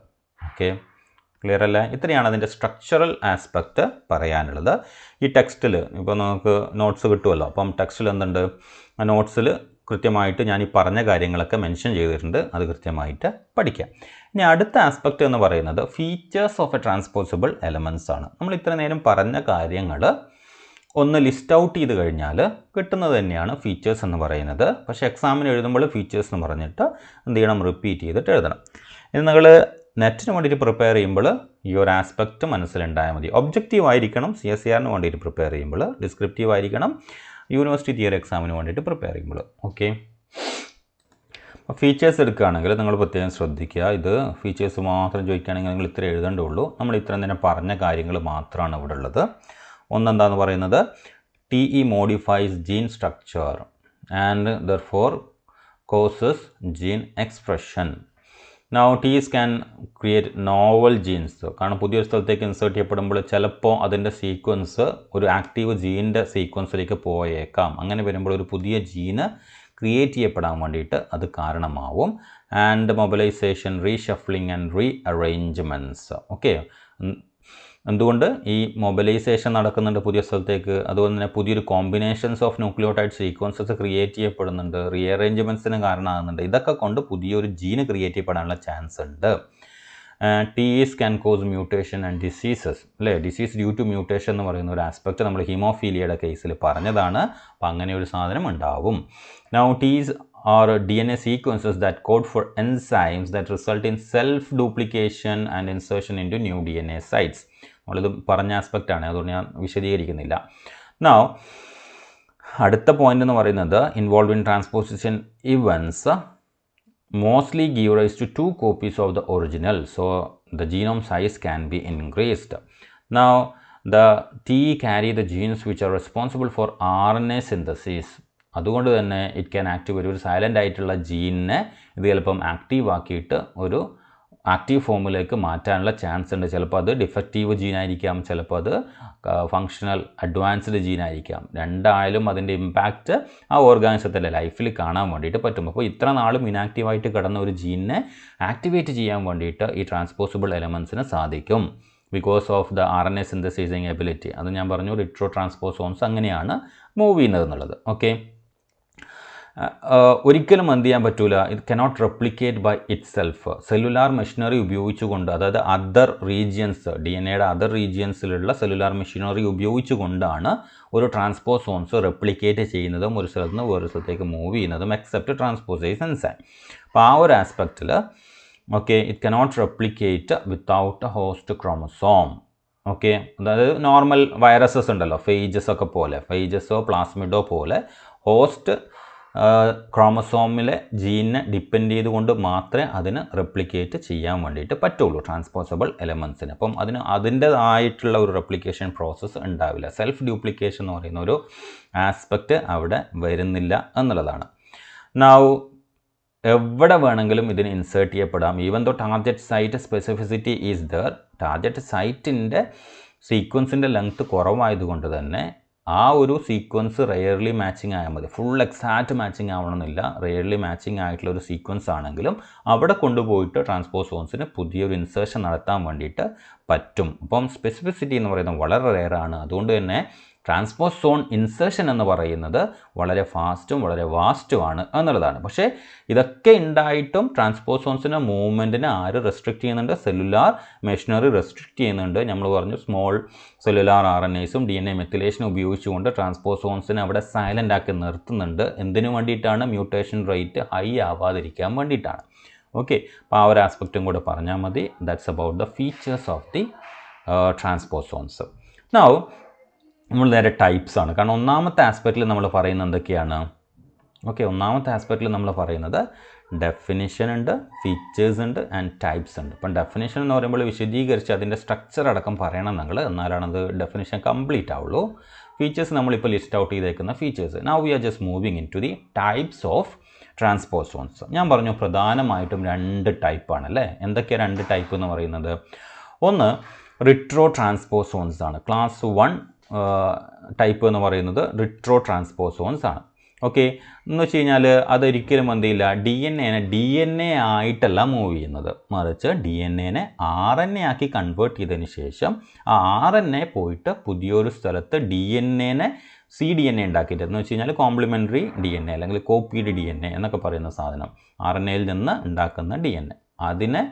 ഓക്കെ, ക്ലിയർ അല്ലേ? ഇത്രയാണ് അതിൻ്റെ സ്ട്രക്ചറൽ ആസ്പെക്റ്റ് പറയാനുള്ളത്. ഈ ടെക്സ്റ്റിൽ ഇപ്പോൾ നമുക്ക് നോട്ട്സ് കിട്ടുമല്ലോ. അപ്പം ടെക്സ്റ്റിൽ എന്തുണ്ട്? ആ നോട്ട്സിൽ കൃത്യമായിട്ട് ഞാൻ ഈ പറഞ്ഞ കാര്യങ്ങളൊക്കെ മെൻഷൻ ചെയ്തിട്ടുണ്ട്. അത് കൃത്യമായിട്ട് പഠിക്കാം. ഇനി അടുത്ത ആസ്പെക്റ്റ് എന്ന് പറയുന്നത് features of A transposable elements ആണ്. നമ്മൾ ഇത്ര നേരം പറഞ്ഞ കാര്യങ്ങൾ ഒന്ന് ലിസ്റ്റ് ഔട്ട് ചെയ്ത് കഴിഞ്ഞാൽ കിട്ടുന്നത് തന്നെയാണ് ഫീച്ചേഴ്സ് എന്ന് പറയുന്നത്. പക്ഷേ എക്സാമിന് എഴുതുമ്പോൾ ഫീച്ചേഴ്സ് എന്ന് പറഞ്ഞിട്ട് എന്ത് ചെയ്യണം? റിപ്പീറ്റ് ചെയ്തിട്ട് എഴുതണം. ഇനി നിങ്ങൾ നെറ്റിന് വേണ്ടിയിട്ട് പ്രിപ്പയർ ചെയ്യുമ്പോൾ ഈ ഒരു ആസ്പെക്റ്റ് മനസ്സിലുണ്ടായാൽ മതി. ഒബ്ജക്റ്റീവ് ആയിരിക്കണം CSERന് വേണ്ടിയിട്ട് പ്രിപ്പയർ ചെയ്യുമ്പോൾ, ഡിസ്ക്രിപ്റ്റീവ് ആയിരിക്കണം യൂണിവേഴ്സിറ്റി തിയറി എക്സാമിന് വേണ്ടിയിട്ട് പ്രിപ്പയർ ചെയ്യുമ്പോൾ. ഓക്കെ, ഫീച്ചേഴ്സ് എടുക്കുകയാണെങ്കിൽ നിങ്ങൾ പ്രത്യേകം ശ്രദ്ധിക്കുക. ഇത് ഫീച്ചേഴ്സ് മാത്രം ചോദിക്കുകയാണെങ്കിൽ നിങ്ങൾ ഇത്ര എഴുതേണ്ടുള്ളൂ. നമ്മൾ ഇത്ര തന്നെ പറഞ്ഞ കാര്യങ്ങൾ മാത്രമാണ് ഇവിടെ ഉള്ളത്. ഒന്നെന്താണെന്ന് പറയുന്നത് TE modifies gene structure and therefore causes gene expression. Now TEs can create novel genes. കാരണം പുതിയൊരു സ്ഥലത്തേക്ക് ഇൻസേർട്ട് ചെയ്യപ്പെടുമ്പോൾ ചിലപ്പോൾ അതിൻ്റെ സീക്വൻസ് ഒരു ആക്റ്റീവ് ജീനിൻ്റെ സീക്വൻസിലേക്ക് പോയേക്കാം. അങ്ങനെ വരുമ്പോൾ ഒരു പുതിയ ജീന് ക്രിയേറ്റ് ചെയ്യപ്പെടാൻ വേണ്ടിയിട്ട് അത് കാരണമാവും. And mobilisation, reshuffling and rearrangements. Okay, എന്തുകൊണ്ട് ഈ മൊബിലൈസേഷൻ നടക്കുന്നുണ്ട് പുതിയ സ്ഥലത്തേക്ക്? അതുപോലെ തന്നെ പുതിയൊരു combinations of nucleotide sequences create ചെയ്യപ്പെടുന്നുണ്ട്, റീ അറേഞ്ച്മെൻറ്റ്സിന് കാരണമാകുന്നുണ്ട്. ഇതൊക്കെ കൊണ്ട് പുതിയൊരു ജീന് ക്രിയേറ്റ് ചെയ്യപ്പെടാനുള്ള ചാൻസ് ഉണ്ട്. TEs can cause mutation and diseases അല്ലേ? ഡിസീസ് ഡ്യൂ ടു മ്യൂട്ടേഷൻ എന്ന് പറയുന്ന ഒരു ആസ്പെക്റ്റ് നമ്മൾ ഹീമോഫീലിയയുടെ കേസിൽ പറഞ്ഞതാണ്. അപ്പോൾ അങ്ങനെ ഒരു സാധനം ഉണ്ടാവും. Now TEs are DNA sequences that code for enzymes that result in self-duplication and insertion into new DNA sites. നമ്മളിത് പറഞ്ഞ ആസ്പെക്റ്റാണ്, അതുകൊണ്ട് ഞാൻ വിശദീകരിക്കുന്നില്ല. Now അടുത്ത പോയിന്റ് എന്ന് പറയുന്നത് involve in transposition events mostly give rise to 2 copies of the original, so the genome size can be increased. Now the TE carry the genes which are responsible for RNA synthesis. അതുകൊണ്ട് തന്നെ it can active ഒരു silent ആയിട്ടുള്ള ജീനിനെ ഇത് ചിലപ്പം active ആക്കിയിട്ട് ഒരു active ഫോമിലേക്ക് മാറ്റാനുള്ള ചാൻസ് ഉണ്ട്. ചിലപ്പോൾ അത് ഡിഫക്റ്റീവ് ജീനായിരിക്കാം, ചിലപ്പോൾ അത് ഫങ്ഷണൽ അഡ്വാൻസ്ഡ് ജീനായിരിക്കാം. രണ്ടായാലും അതിൻ്റെ ഇമ്പാക്റ്റ് ആ ഓർഗാനിസത്തിൻ്റെ ലൈഫിൽ കാണാൻ വേണ്ടിയിട്ട് പറ്റും. അപ്പോൾ ഇത്ര നാളും ഇനാക്റ്റീവായിട്ട് കിടന്ന ഒരു ജീനിനെ ആക്ടിവേറ്റ് ചെയ്യാൻ വേണ്ടിയിട്ട് ഈ ട്രാൻസ്പോസിബിൾ എലമെൻറ്റ്സിന് സാധിക്കും. Because of the RNA synthesising ability. അത് ഞാൻ പറഞ്ഞു, റിട്രോ ട്രാൻസ്പോസോൺസ് അങ്ങനെയാണ് മൂവ് ചെയ്യുന്നത് എന്നുള്ളത്. ഓക്കെ, ഒരിക്കലും എന്ത് ചെയ്യാൻ പറ്റൂല, ഇത് cannot replicate by itself. Cellular machinery ഉപയോഗിച്ചുകൊണ്ട്, അതായത് അതർ റീജിയൻസ്, DNA-യുടെ അതർ റീജിയൻസിലുള്ള സെല്ലുലാർ മെഷീനറി ഉപയോഗിച്ചുകൊണ്ടാണ് ഒരു ട്രാൻസ്പോസോൺസ് റെപ്ലിക്കേറ്റ് ചെയ്യുന്നതും ഒരു സ്ഥലത്ത് നിന്ന് വേറൊരു സ്ഥലത്തേക്ക് മൂവ് ചെയ്യുന്നതും എക്സെപ്റ്റ് ട്രാൻസ്പോസേസ് എൻസൈം. അപ്പോൾ ആ ഒരു ആസ്പെക്റ്റിൽ okay it cannot replicate without a host chromosome. Okay, അതായത് നോർമൽ വൈറസസ് ഉണ്ടല്ലോ, ഫേജസ് ഒക്കെ പോലെ, ഫേജസോ പ്ലാസ്മിഡോ പോലെ ഹോസ്റ്റ് ക്രോമസോമിലെ ജീനിനെ ഡിപ്പെൻഡ് ചെയ്തുകൊണ്ട് മാത്രമേ അതിന് റെപ്ലിക്കേറ്റ് ചെയ്യാൻ വേണ്ടിയിട്ട് പറ്റുള്ളൂ ട്രാൻസ്പോസബിൾ എലമെൻസിന്. അപ്പം അതിൻ്റെതായിട്ടുള്ള ഒരു റെപ്ലിക്കേഷൻ പ്രോസസ്സ് ഉണ്ടാവില്ല. സെൽഫ് ഡ്യൂപ്ലിക്കേഷൻ എന്ന് പറയുന്ന ഒരു ആസ്പെക്റ്റ് അവിടെ വരുന്നില്ല എന്നുള്ളതാണ്. നൗ എവിടെ വേണമെങ്കിലും ഇതിന് ഇൻസേർട്ട് ചെയ്യപ്പെടാം. Even though target site specificity is there, target സൈറ്റിൻ്റെ സീക്വൻസിൻ്റെ ലെങ്ത്ത് കുറവായതുകൊണ്ട് തന്നെ ആ ഒരു സീക്വൻസ് റെയർലി മാച്ചിങ് ആയാൽ മതി. ഫുൾ എക്സാക്റ്റ് മാച്ചിങ് ആവണമെന്നില്ല. റെയർലി മാച്ചിങ് ആയിട്ടുള്ള ഒരു സീക്വൻസ് ആണെങ്കിലും അവിടെ കൊണ്ടുപോയിട്ട് ട്രാൻസ്പോസോൺസിന് പുതിയൊരു ഇൻസേർഷൻ നടത്താൻ വേണ്ടിയിട്ട് പറ്റും. അപ്പം സ്പെസിഫിസിറ്റി എന്ന് പറയുന്നത് വളരെ റെയറാണ്. അതുകൊണ്ട് തന്നെ ട്രാൻസ്പോസോൺ ഇൻസേർഷൻ എന്ന് പറയുന്നത് വളരെ ഫാസ്റ്റും വളരെ വാസ്റ്റുമാണ് എന്നുള്ളതാണ്. പക്ഷേ ഇതൊക്കെ ഉണ്ടായിട്ടും ട്രാൻസ്പോസോൺസിൻ്റെ മൂവ്മെൻറ്റിനെ ആര് റെസ്ട്രിക്റ്റ് ചെയ്യുന്നുണ്ട്? സെല്ലുലാർ മെഷീനറി റെസ്ട്രിക്റ്റ് ചെയ്യുന്നുണ്ട്. നമ്മൾ പറഞ്ഞു സ്മോൾ സെല്ലുലാർ RNAസും DNA മെത്തിലേഷനും ഉപയോഗിച്ചുകൊണ്ട് ട്രാൻസ്പോസോൺസിനെ അവിടെ സൈലൻ്റ് ആക്കി നിർത്തുന്നുണ്ട്. എന്തിനു വേണ്ടിയിട്ടാണ്? മ്യൂട്ടേഷൻ റേറ്റ് ഹൈ ആവാതിരിക്കാൻ വേണ്ടിയിട്ടാണ്. ഓക്കെ, അപ്പോൾ ആ ഒരു ആസ്പെക്റ്റും കൂടെ പറഞ്ഞാൽ മതി. That's about the features of the transposons. Now നമ്മൾ നേരെ ടൈപ്സ് ആണ്. കാരണം ഒന്നാമത്തെ ആസ്പെക്റ്റിൽ നമ്മൾ പറയുന്നത് എന്തൊക്കെയാണ്? ഓക്കെ, ഒന്നാമത്തെ ആസ്പെക്റ്റിൽ നമ്മൾ പറയുന്നത് ഡെഫിനിഷൻ ഉണ്ട്, ഫീച്ചേഴ്സ് ഉണ്ട് ആൻഡ് ടൈപ്സ് ഉണ്ട്. ഇപ്പം ഡെഫിനിഷൻ എന്ന് പറയുമ്പോൾ വിശദീകരിച്ച് അതിൻ്റെ സ്ട്രക്ചർ അടക്കം പറയണം നിങ്ങൾ, എന്നാലാണത് ഡെഫിനിഷൻ കംപ്ലീറ്റ് ആവുള്ളൂ. ഫീച്ചേഴ്സ് നമ്മളിപ്പോൾ ലിസ്റ്റ് ഔട്ട് ചെയ്തേക്കുന്ന features. Now we are just moving into the types of transposons. ഞാൻ പറഞ്ഞു പ്രധാനമായിട്ടും 2 ടൈപ്പാണ് അല്ലേ. എന്തൊക്കെയാണ് 2 ടൈപ്പ് എന്ന് പറയുന്നത്? ഒന്ന് റിട്രോ ട്രാൻസ്പോസോൺസ് ആണ്. ക്ലാസ് 1 ടൈപ്പ് എന്ന് പറയുന്നത് റിട്രോ ട്രാൻസ്പോസോൺസ് ആണ്. ഓക്കെ, എന്ന് വെച്ച് കഴിഞ്ഞാൽ അതൊരിക്കലും എന്ത് ചെയ്യില്ല, DNA ആയിട്ടല്ല മൂവ് ചെയ്യുന്നത്, മറിച്ച് DNA RNA ആക്കി കൺവേർട്ട് ചെയ്തതിന് ശേഷം ആ RNA പോയിട്ട് പുതിയൊരു സ്ഥലത്ത് DNA cDNA ഉണ്ടാക്കിയിട്ട്, എന്ന് വെച്ച് കഴിഞ്ഞാൽ കോംപ്ലിമെൻ്ററി DNA അല്ലെങ്കിൽ കോപ്പീഡ് DNA എന്നൊക്കെ പറയുന്ന സാധനം, RNAയിൽ നിന്ന് ഉണ്ടാക്കുന്ന DNA, അതിനെ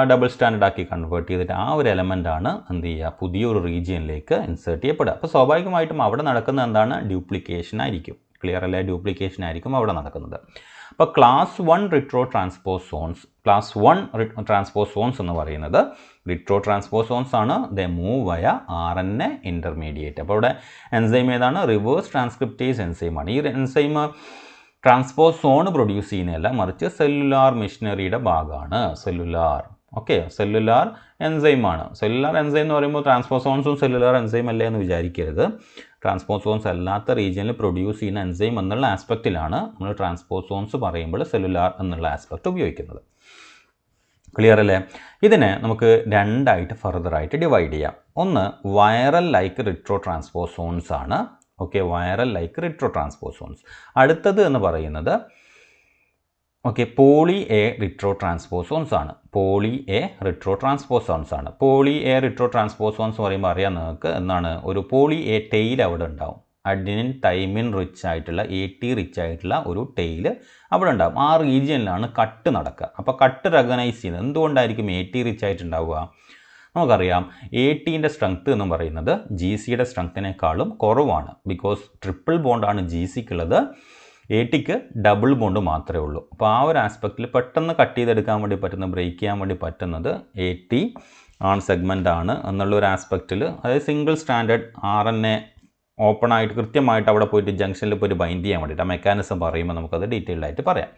ഡബിൾ സ്റ്റാൻഡേർഡ് ആക്കി കൺവേർട്ട് ചെയ്തിട്ട് ആ ഒരു എലമെൻ്റാണ് എന്ത് ചെയ്യുക, പുതിയൊരു റീജിയനിലേക്ക് ഇൻസേർട്ട് ചെയ്യപ്പെടുക. അപ്പോൾ സ്വാഭാവികമായിട്ടും അവിടെ നടക്കുന്ന എന്താണ്? ഡ്യൂപ്ലിക്കേഷൻ ആയിരിക്കും. ക്ലിയർ അല്ലേ? ഡ്യൂപ്ലിക്കേഷൻ ആയിരിക്കും അവിടെ നടക്കുന്നത്. അപ്പോൾ class 1 retrotransposons, class 1 transposons എന്ന് പറയുന്നത് റിട്രോ ട്രാൻസ്പോസോൺസ് ആണ്. They move via RNA intermediate. അപ്പോൾ ഇവിടെ എൻസൈം ഏതാണ്? റിവേഴ്സ് ട്രാൻസ്ക്രിപ്റ്റേസ് എൻസൈമാണ്. ഈ എൻസൈം ട്രാൻസ്പോസോൺ പ്രൊഡ്യൂസ് ചെയ്യുന്നതല്ല, മറിച്ച് സെല്ലുലാർ മെഷീനറിയുടെ ഭാഗമാണ്. സെല്ലുലാർ എൻസൈമാണ്. സെല്ലുലാർ എൻസൈം എന്ന് പറയുമ്പോൾ ട്രാൻസ്പോസോൺസും സെല്ലുലാർ എൻസൈം അല്ലേ എന്ന് വിചാരിക്കരുത്. ട്രാൻസ്പോസോൺസ് അല്ലാത്ത റീജിയനിൽ പ്രൊഡ്യൂസ് ചെയ്യുന്ന എൻസൈം എന്നുള്ള ആസ്പെക്റ്റിലാണ് നമ്മൾ ട്രാൻസ്പോസോൺസ് പറയുമ്പോൾ സെല്ലുലാർ എന്നുള്ള ആസ്പെക്റ്റ് ഉപയോഗിക്കുന്നത്. ക്ലിയർ അല്ലേ? ഇതിനെ നമുക്ക് 2 ആയിട്ട് ഫർദറായിട്ട് ഡിവൈഡ് ചെയ്യാം. ഒന്ന് വൈറൽ ലൈക്ക് റിട്രോ ട്രാൻസ്പോസോൺസ് ആണ്. Okay, viral like retro transposons. അടുത്തത് എന്ന് പറയുന്നത് പോളി എ റിട്രോ ട്രാൻസ്പോസോൺസ് ആണ്. പോളി എ റിട്രോ ട്രാൻസ്പോസോൺസ് പറയുമ്പോൾ അറിയാം നിങ്ങൾക്ക് എന്താണ്, ഒരു പോളി എ ടെയിൽ അവിടെ ഉണ്ടാവും. അഡിനിൻ തൈമിൻ റിച്ച് ആയിട്ടുള്ള AT റിച്ച് ആയിട്ടുള്ള ഒരു ടെയിൽ അവിടെ ഉണ്ടാവും. ആ റീജിയനിലാണ് കട്ട് നടക്കുക. അപ്പോൾ കട്ട് റെക്കഗ്നൈസ് ചെയ്യുന്നത് എന്തുകൊണ്ടായിരിക്കും AT റിച്ച് ആയിട്ടുണ്ടാവുക? നമുക്കറിയാം ATൻ്റെ സ്ട്രെങ്ത്ത് എന്ന് പറയുന്നത് GCയുടെ സ്ട്രെങ്ത്തിനേക്കാളും കുറവാണ്. ബിക്കോസ് ട്രിപ്പിൾ ബോണ്ടാണ് GCക്കുള്ളത്, ATക്ക് ഡബിൾ ബോണ്ട് മാത്രമേ ഉള്ളൂ. അപ്പോൾ ആ ഒരു ആസ്പെക്റ്റിൽ പെട്ടെന്ന് കട്ട് ചെയ്തെടുക്കാൻ വേണ്ടി പറ്റുന്ന, ബ്രേക്ക് ചെയ്യാൻ വേണ്ടി പറ്റുന്നത് AT ആൺ സെഗ്മെൻ്റ് ആണ് എന്നുള്ളൊരു ആസ്പെക്റ്റിൽ, അതായത് സിംഗിൾ സ്റ്റാൻഡേർഡ് RNA ഓപ്പൺ ആയിട്ട് കൃത്യമായിട്ട് അവിടെ പോയിട്ട് ജംഗ്ഷനിൽ പോയിട്ട് ബൈൻഡ് ചെയ്യാൻ വേണ്ടിയിട്ട് ആ മെക്കാനിസം പറയുമ്പോൾ നമുക്കത് ഡീറ്റെയിൽഡ് ആയിട്ട് പറയാം.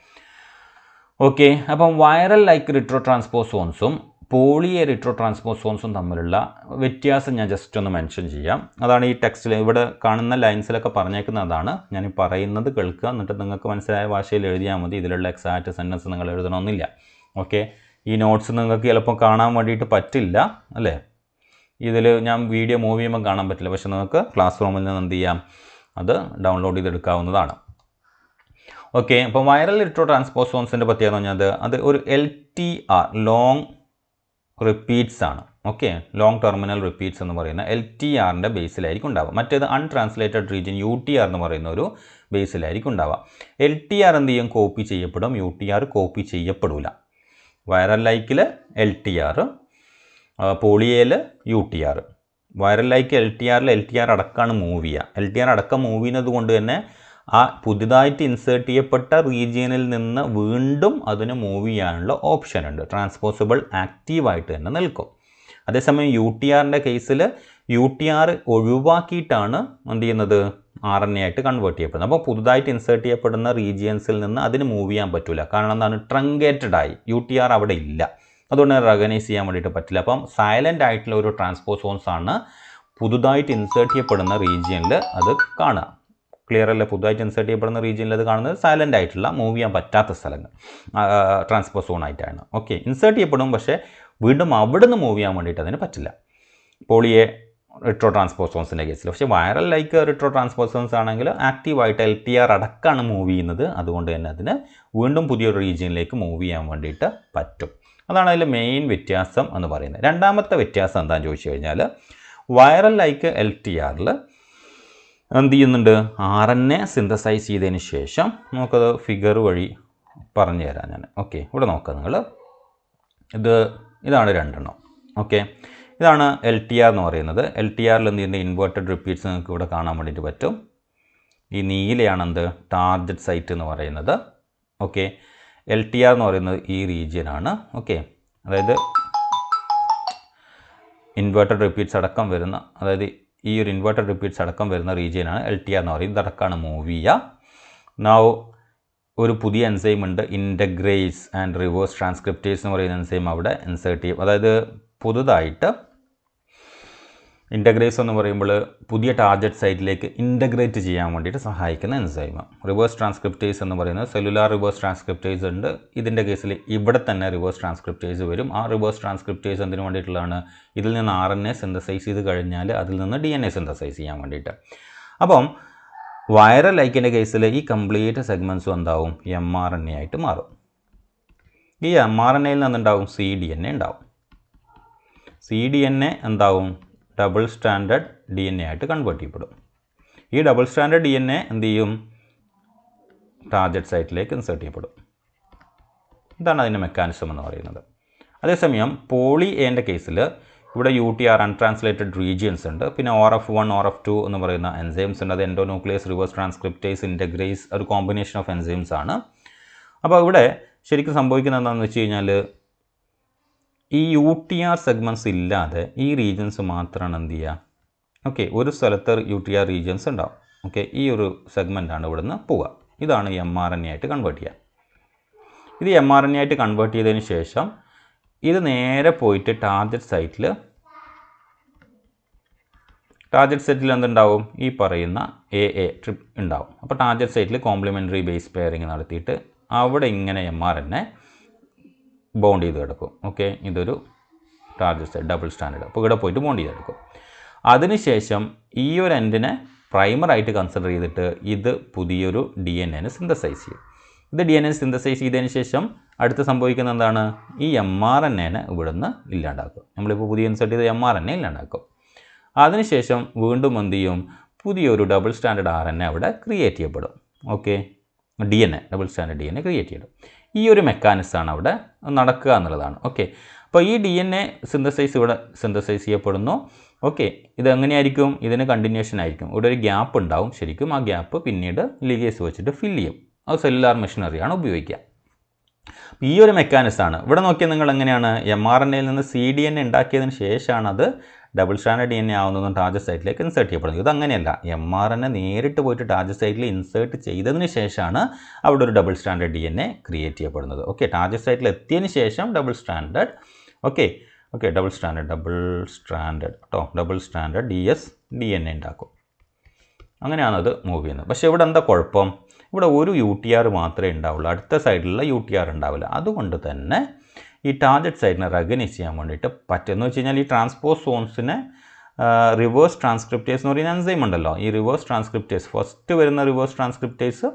ഓക്കെ, അപ്പം വൈറൽ ലൈക്ക് റിട്രോ ട്രാൻസ്പോസോൺസും പോളി എ റിട്രോ ട്രാൻസ്പോസോൺസും തമ്മിലുള്ള വ്യത്യാസം ഞാൻ ജസ്റ്റ് ഒന്ന് മെൻഷൻ ചെയ്യാം. അതാണ് ഈ ടെക്സ്റ്റിൽ ഇവിടെ കാണുന്ന ലൈൻസിലൊക്കെ പറഞ്ഞേക്കുന്നതാണ്. ഞാൻ ഈ പറയുന്നത് കേൾക്കുക, എന്നിട്ട് നിങ്ങൾക്ക് മനസ്സിലായ ഭാഷയിൽ എഴുതിയാൽ മതി. ഇതിലുള്ള എക്സാക്റ്റ് സെൻറ്റൻസ് നിങ്ങൾ എഴുതണമെന്നില്ല. ഓക്കെ, ഈ നോട്ട്സ് നിങ്ങൾക്ക് ചിലപ്പോൾ കാണാൻ വേണ്ടിയിട്ട് പറ്റില്ല അല്ലേ, ഇതിൽ ഞാൻ വീഡിയോ മൂവ് ചെയ്യുമ്പോൾ കാണാൻ പറ്റില്ല. പക്ഷെ നിങ്ങൾക്ക് ക്ലാസ് റൂമിൽ നിന്ന് എന്ത് ചെയ്യാം, അത് ഡൗൺലോഡ് ചെയ്തെടുക്കാവുന്നതാണ്. ഓക്കെ, അപ്പോൾ വൈറൽ റിട്രോ ട്രാൻസ്പോസോൺസിൻ്റെ പ്രത്യേകത എന്ന് പറഞ്ഞാൽ അത് ഒരു LTR ലോങ് റിപ്പീറ്റ്സ് ആണ്. ഓക്കെ, ലോങ് ടെർമിനൽ റിപ്പീറ്റ്സ് എന്ന് പറയുന്ന LTRൻ്റെ ബേസിലായിരിക്കും ഉണ്ടാവുക. മറ്റേത് അൺട്രാൻസ്ലേറ്റഡ് റീജിയൻ UTR എന്ന് പറയുന്ന ഒരു ബേസിലായിരിക്കും ഉണ്ടാവുക. LTR എന്ത് ചെയ്യും? കോപ്പി ചെയ്യപ്പെടും. UTR കോപ്പി ചെയ്യപ്പെടില്ല. വൈറൽ ലൈക്കിൽ LTR, പോളിയയിൽ UTR. വൈറൽ ലൈക്ക് LTR അടക്കമാണ് മൂവ് ചെയ്യുക. LTR അടക്കം മൂവ് ചെയ്യുന്നത് കൊണ്ട് തന്നെ ആ പുതിയതായിട്ട് ഇൻസേർട്ട് ചെയ്യപ്പെട്ട റീജിയനിൽ നിന്ന് വീണ്ടും അതിന് മൂവ് ചെയ്യാനുള്ള ഓപ്ഷൻ ഉണ്ട്. ട്രാൻസ്പോസിബിൾ ആക്റ്റീവായിട്ട് തന്നെ നിൽക്കും. അതേസമയം UTRൻ്റെ കേസിൽ UTR ഒഴിവാക്കിയിട്ടാണ് എന്ത് ചെയ്യുന്നത്, RNA ആയിട്ട് കൺവേർട്ട് ചെയ്യപ്പെടുന്നത്. അപ്പോൾ പുതുതായിട്ട് ഇൻസേർട്ട് ചെയ്യപ്പെടുന്ന റീജിയൻസിൽ നിന്ന് അതിന് മൂവ് ചെയ്യാൻ പറ്റില്ല. കാരണം എന്താണ്? ട്രങ്കേറ്റഡ് ആയി, UTR അവിടെ ഇല്ല. അതുകൊണ്ട് റെക്കഗ്നൈസ് ചെയ്യാൻ വേണ്ടിയിട്ട് പറ്റില്ല. അപ്പം സൈലൻ്റ് ആയിട്ടുള്ള ഒരു ട്രാൻസ്പോസോൺസ് ആണ് പുതുതായിട്ട് ഇൻസേർട്ട് ചെയ്യപ്പെടുന്ന റീജിയനിൽ അത് കാണുക. ക്ലിയർ അല്ലേ? പുതുതായിട്ട് ഇൻസേർട്ട് ചെയ്യപ്പെടുന്ന റീജിയനിൽ അത് കാണുന്നത് സൈലൻ്റ് ആയിട്ടുള്ള, മൂവ് ചെയ്യാൻ പറ്റാത്ത സ്ഥലങ്ങൾ ട്രാൻസ്പോസോൺ ആയിട്ടാണ്. ഓക്കെ, ഇൻസേർട്ട് ചെയ്യപ്പെടും, പക്ഷേ വീണ്ടും അവിടെ നിന്ന് മൂവ് ചെയ്യാൻ വേണ്ടിയിട്ട് അതിന് പറ്റില്ല. പോളിയെ റിട്രോ ട്രാൻസ്പോസോൺസിൻ്റെ കേസിൽ. പക്ഷേ വൈറൽ ലൈക്ക് റിട്രോ ട്രാൻസ്പോസോൺസ് ആണെങ്കിൽ ആക്റ്റീവായിട്ട് LTR അടക്കമാണ് മൂവ് ചെയ്യുന്നത്. അതുകൊണ്ട് തന്നെ അതിന് വീണ്ടും പുതിയൊരു റീജിയനിലേക്ക് മൂവ് ചെയ്യാൻ വേണ്ടിയിട്ട് പറ്റും. അതാണ് അതിൽ മെയിൻ വ്യത്യാസം എന്ന് പറയുന്നത്. രണ്ടാമത്തെ വ്യത്യാസം എന്താണെന്ന് ചോദിച്ചു കഴിഞ്ഞാൽ, വൈറൽ ലൈക്ക് LTRൽ എന്ത് ചെയ്യുന്നുണ്ട്? RNA സിന്തസൈസ് ചെയ്തതിന് ശേഷം നമുക്കത് ഫിഗർ വഴി പറഞ്ഞു തരാം ഞാൻ. ഓക്കെ, ഇവിടെ നോക്കാം നിങ്ങൾ. ഇതാണ് രണ്ടെണ്ണം. ഓക്കെ, ഇതാണ് LTR എന്ന് പറയുന്നത്. LTRൽ എന്ത് ചെയ്യുന്നത്? ഇൻവേർട്ടഡ് റിപ്പീറ്റ്സ് നിങ്ങൾക്ക് ഇവിടെ കാണാൻ വേണ്ടിയിട്ട് പറ്റും. ഈ നീലയാണ് എന്ത്? ടാർഗറ്റ് സൈറ്റ് എന്ന് പറയുന്നത്. ഓക്കെ, LTR എന്ന് പറയുന്നത് ഈ റീജിയനാണ്. ഓക്കെ, അതായത് ഇൻവേർട്ടഡ് റിപ്പീറ്റ്സ് അടക്കം വരുന്ന, അതായത് ഈ ഒരു ഇൻവേർട്ടഡ് റിപ്പീറ്റ്സ് അടക്കം വരുന്ന റീജിയനാണ് LTR എന്ന് പറയുന്നത്. ഇതടക്കമാണ് മൂവ് ചെയ്യുക. നൗ ഒരു പുതിയ എൻസൈം ഉണ്ട്, ഇൻറ്റഗ്രേസ് ആൻഡ് റിവേഴ്സ് ട്രാൻസ്ക്രിപ്റ്റേസ് എന്ന് പറയുന്ന എൻസൈം അവിടെ ഇൻസേർട്ട് ചെയ്യും. അതായത് പുതുതായിട്ട് ഇൻറ്റഗ്രേസ് എന്ന് പറയുമ്പോൾ പുതിയ ടാർഗറ്റ് സൈറ്റിലേക്ക് ഇൻറ്റഗ്രേറ്റ് ചെയ്യാൻ വേണ്ടിയിട്ട് സഹായിക്കുന്ന എൻസൈം. റിവേഴ്സ് ട്രാൻസ്ക്രിപ്റ്റേസ് എന്ന് പറയുന്നത് സെല്ലുലാർ റിവേഴ്സ് ട്രാൻസ്ക്രിപ്റ്റേസ് ഉണ്ട്. ഇതിൻ്റെ കേസിൽ ഇവിടെ തന്നെ റിവേഴ്സ് ട്രാൻസ്ക്രിപ്റ്റേസ് വരും. ആ റിവേഴ്സ് ട്രാൻസ്ക്രിപ്റ്റേസ് എന്തിനു വേണ്ടിയിട്ടുള്ളതാണ്? ഇതിൽ നിന്ന് RNA സിന്തസൈസ് ചെയ്ത് കഴിഞ്ഞാൽ അതിൽ നിന്ന് DNA സിന്തസൈസ് ചെയ്യാൻ വേണ്ടിയിട്ട്. അപ്പം വൈറൽ ലൈക്കിൻ്റെ കേസിൽ ഈ കംപ്ലീറ്റ് സെഗ്മെൻറ്റ്സും എന്താവും? mRNA ആയിട്ട് മാറും. ഈ mRNAയിൽ നിന്നുണ്ടാവും cDNA ഉണ്ടാവും. cDNA എന്താവും? ഡബിൾ സ്റ്റാൻഡേർഡ് DNA ആയിട്ട് കൺവേർട്ട് ചെയ്യപ്പെടും. ഈ ഡബിൾ സ്റ്റാൻഡേർഡ് DNA എന്ത് ചെയ്യും? ടാർഗറ്റ് സൈറ്റിലേക്ക് ഇൻസേർട്ട് ചെയ്യപ്പെടും. ഇതാണ് അതിൻ്റെ മെക്കാനിസം എന്ന് പറയുന്നത്. അതേസമയം പോളി എൻ്റെ കേസിൽ ഇവിടെ UTR അൺട്രാൻസ്ലേറ്റഡ് റീജിയൻസ് ഉണ്ട്. പിന്നെ ORF1 ORF2 എന്ന് പറയുന്ന എൻസൈംസ് ഉണ്ട്. അത് എൻഡോന്യൂക്ലിയസ് റിവേഴ്സ് ട്രാൻസ്ക്രിപ്റ്റേസ് ഇൻറ്റഗ്രേസ്, ഒരു കോമ്പിനേഷൻ ഓഫ് എൻസൈംസ് ആണ്. അപ്പോൾ ഇവിടെ ശരിക്കും സംഭവിക്കുന്നത് എന്താണെന്ന് വെച്ച് കഴിഞ്ഞാൽ, ഈ UTR സെഗ്മെൻറ്റ്സ് ഇല്ലാതെ ഈ റീജിയൻസ് മാത്രമാണ് എന്ത് ചെയ്യുക? ഓക്കെ, ഒരു സ്ഥലത്ത് UTR റീജിയൻസ് ഉണ്ടാവും. ഓക്കെ, ഈ ഒരു സെഗ്മെൻറ്റാണ് ഇവിടെ നിന്ന് പോവുക. ഇതാണ് mRNA ആയിട്ട് കൺവേർട്ട് ചെയ്യുക. ഇത് mRNA ആയിട്ട് കൺവേർട്ട് ചെയ്തതിന് ശേഷം ഇത് നേരെ പോയിട്ട് ടാർഗറ്റ് സൈറ്റിൽ എന്തുണ്ടാവും? ഈ പറയുന്ന AA ട്രിപ്പ് ഉണ്ടാവും. അപ്പോൾ ടാർഗറ്റ് സൈറ്റിൽ കോംപ്ലിമെൻ്ററി ബേസ് പെയറിങ് നടത്തിയിട്ട് അവിടെ ഇങ്ങനെ mRNA ബോണ്ട് ചെയ്ത് കിടക്കും. ഓക്കെ, ഇതൊരു ടാർഗറ്റ് സൈറ്റ് ഡബിൾ സ്റ്റാൻഡേർഡ്. അപ്പോൾ ഇവിടെ പോയിട്ട് ബോണ്ട് ചെയ്തെടുക്കും. അതിനുശേഷം ഈ ഒരു എൻഡിനെ പ്രൈമറായിട്ട് കൺസിഡർ ചെയ്തിട്ട് ഇത് പുതിയൊരു DNA സിന്തസൈസ് ചെയ്യും. ഇത് DNA സിന്തസൈസ് ചെയ്തതിന് ശേഷം അടുത്ത് സംഭവിക്കുന്ന എന്താണ്? ഈ mRNA ഇവിടുന്ന് ഇല്ലാണ്ടാക്കും. നമ്മളിപ്പോൾ പുതിയ ഇൻസേർട്ട് ചെയ്ത mRNA ഇല്ലാണ്ടാക്കും. അതിനുശേഷം വീണ്ടും എന്ത് ചെയ്യും? പുതിയൊരു ഡബിൾ സ്റ്റാൻഡേർഡ് RNA അവിടെ ക്രിയേറ്റ് ചെയ്യപ്പെടും. Okay, DNA double standard DNA create ചെയ്യും. ഈ ഒരു മെക്കാനിസമാണ് അവിടെ നടക്കുക എന്നുള്ളതാണ്. ഓക്കെ, അപ്പോൾ ഈ DNA സിന്തസൈസ് ഇവിടെ സിന്തസൈസ് ചെയ്യപ്പെടുന്നു. ഓക്കെ, ഇത് എങ്ങനെയായിരിക്കും? ഇതിന് കണ്ടിന്യൂഷൻ ആയിരിക്കും. ഇവിടെ ഒരു ഗ്യാപ്പ് ഉണ്ടാവും. ശരിക്കും ആ ഗ്യാപ്പ് പിന്നീട് ലിഗേസ് വെച്ചിട്ട് ഫില്ല് ചെയ്യും. അത് സെല്ലുലാർ മെഷീനറിയാണ് ഉപയോഗിക്കുക. ഈ ഒരു മെക്കാനിസമാണ് ഇവിടെ നോക്കിയാൽ നിങ്ങൾ എങ്ങനെയാണ് mRNAയിൽ നിന്ന് cDNA ഉണ്ടാക്കിയതിന് ശേഷമാണ് അത് ഡബിൾ സ്റ്റാൻഡേർഡ് DNA ആവുന്നതും ടാർഗറ്റ് സൈറ്റിലേക്ക് ഇൻസേർട്ട് ചെയ്യപ്പെടുന്നത്. ഇതങ്ങനെയല്ല. mRNA നേരിട്ട് പോയിട്ട് ടാർഗറ്റ് സൈറ്റിൽ ഇൻസേർട്ട് ചെയ്തതിന് ശേഷമാണ് അവിടെ ഒരു ഡബിൾ സ്റ്റാൻഡേർഡ് DNA ക്രിയേറ്റ് ചെയ്യപ്പെടുന്നത്. ഓക്കെ, ടാർഗറ്റ് സൈറ്റിൽ എത്തിയതിന് ശേഷം double standard double standard DNA ഉണ്ടാക്കും. അങ്ങനെയാണ് അത് മൂവ് ചെയ്യുന്നത്. പക്ഷേ ഇവിടെ എന്താ കുഴപ്പം? ഇവിടെ ഒരു UTR മാത്രമേ ഉണ്ടാവുള്ളൂ, അടുത്ത സൈഡിലുള്ള UTR ഉണ്ടാവില്ല. അതുകൊണ്ട് തന്നെ ഈ ടാർഗറ്റ് സൈറ്റിനെ റെക്കഗ്നൈസ് ചെയ്യാൻ വേണ്ടിയിട്ട് പറ്റുമെന്ന് വെച്ച് കഴിഞ്ഞാൽ ഈ ട്രാൻസ്പോസോൺസിനെ റിവേഴ്സ് ട്രാൻസ്ക്രിപ്റ്റേസ് എന്ന് പറയുന്ന എൻസൈം ഉണ്ടല്ലോ, ഈ റിവേഴ്സ് ട്രാൻസ്ക്രിപ്റ്റേസ് ഫസ്റ്റ് വരുന്ന റിവേഴ്സ് ട്രാൻസ്ക്രിപ്റ്റേസ്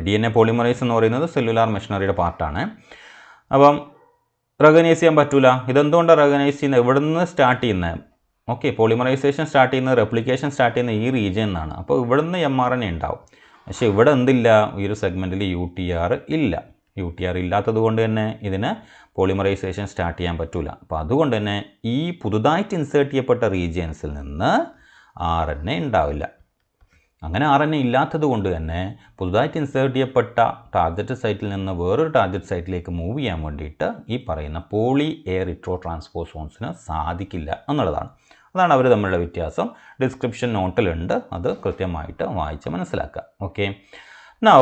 DNA പോളിമറൈസ് എന്ന് പറയുന്നത് സെല്ലുലാർ മെഷീനറിയുടെ പാർട്ടാണ്. അപ്പം റെക്കഗ്നൈസ് ചെയ്യാൻ പറ്റില്ല. ഇതെന്തുകൊണ്ടാണ് റെക്കഗ്നൈസ് ചെയ്യുന്നത്? ഇവിടെ നിന്ന് സ്റ്റാർട്ട് ചെയ്യുന്നത്. ഓക്കെ, പോളിമറൈസേഷൻ സ്റ്റാർട്ട് ചെയ്യുന്നത്, റെപ്ലിക്കേഷൻ സ്റ്റാർട്ട് ചെയ്യുന്ന ഈ റീജിയൻ നിന്നാണ്. അപ്പോൾ ഇവിടെ നിന്ന് mRNA ഉണ്ടാവും. പക്ഷേ ഇവിടെ എന്തില്ല? ഈ ഒരു സെഗ്മെൻറ്റിൽ UTR ഇല്ല. UTR ഇല്ലാത്തത് കൊണ്ട് തന്നെ ഇതിന് പോളിമറൈസേഷൻ സ്റ്റാർട്ട് ചെയ്യാൻ പറ്റില്ല. അപ്പോൾ അതുകൊണ്ട് തന്നെ ഈ പുതുതായിട്ട് ഇൻസേർട്ട് ചെയ്യപ്പെട്ട റീജിയൻസിൽ നിന്ന് RNA ഉണ്ടാവില്ല. അങ്ങനെ RNA ഇല്ലാത്തത് കൊണ്ട് തന്നെ പുതുതായിട്ട് ഇൻസേർട്ട് ചെയ്യപ്പെട്ട ടാർഗറ്റ് സൈറ്റിൽ നിന്ന് വേറൊരു ടാർഗറ്റ് സൈറ്റിലേക്ക് മൂവ് ചെയ്യാൻ വേണ്ടിയിട്ട് ഈ പറയുന്ന പോളി എ റിട്രോ ട്രാൻസ്പോസോൺസിന് സാധിക്കില്ല എന്നുള്ളതാണ്. അതാണ് അവർ തമ്മിലുള്ള വ്യത്യാസം. ഡിസ്ക്രിപ്ഷൻ നോട്ടിലുണ്ട്, അത് കൃത്യമായിട്ട് വായിച്ച് മനസ്സിലാക്കുക. ഓക്കെ, നൗ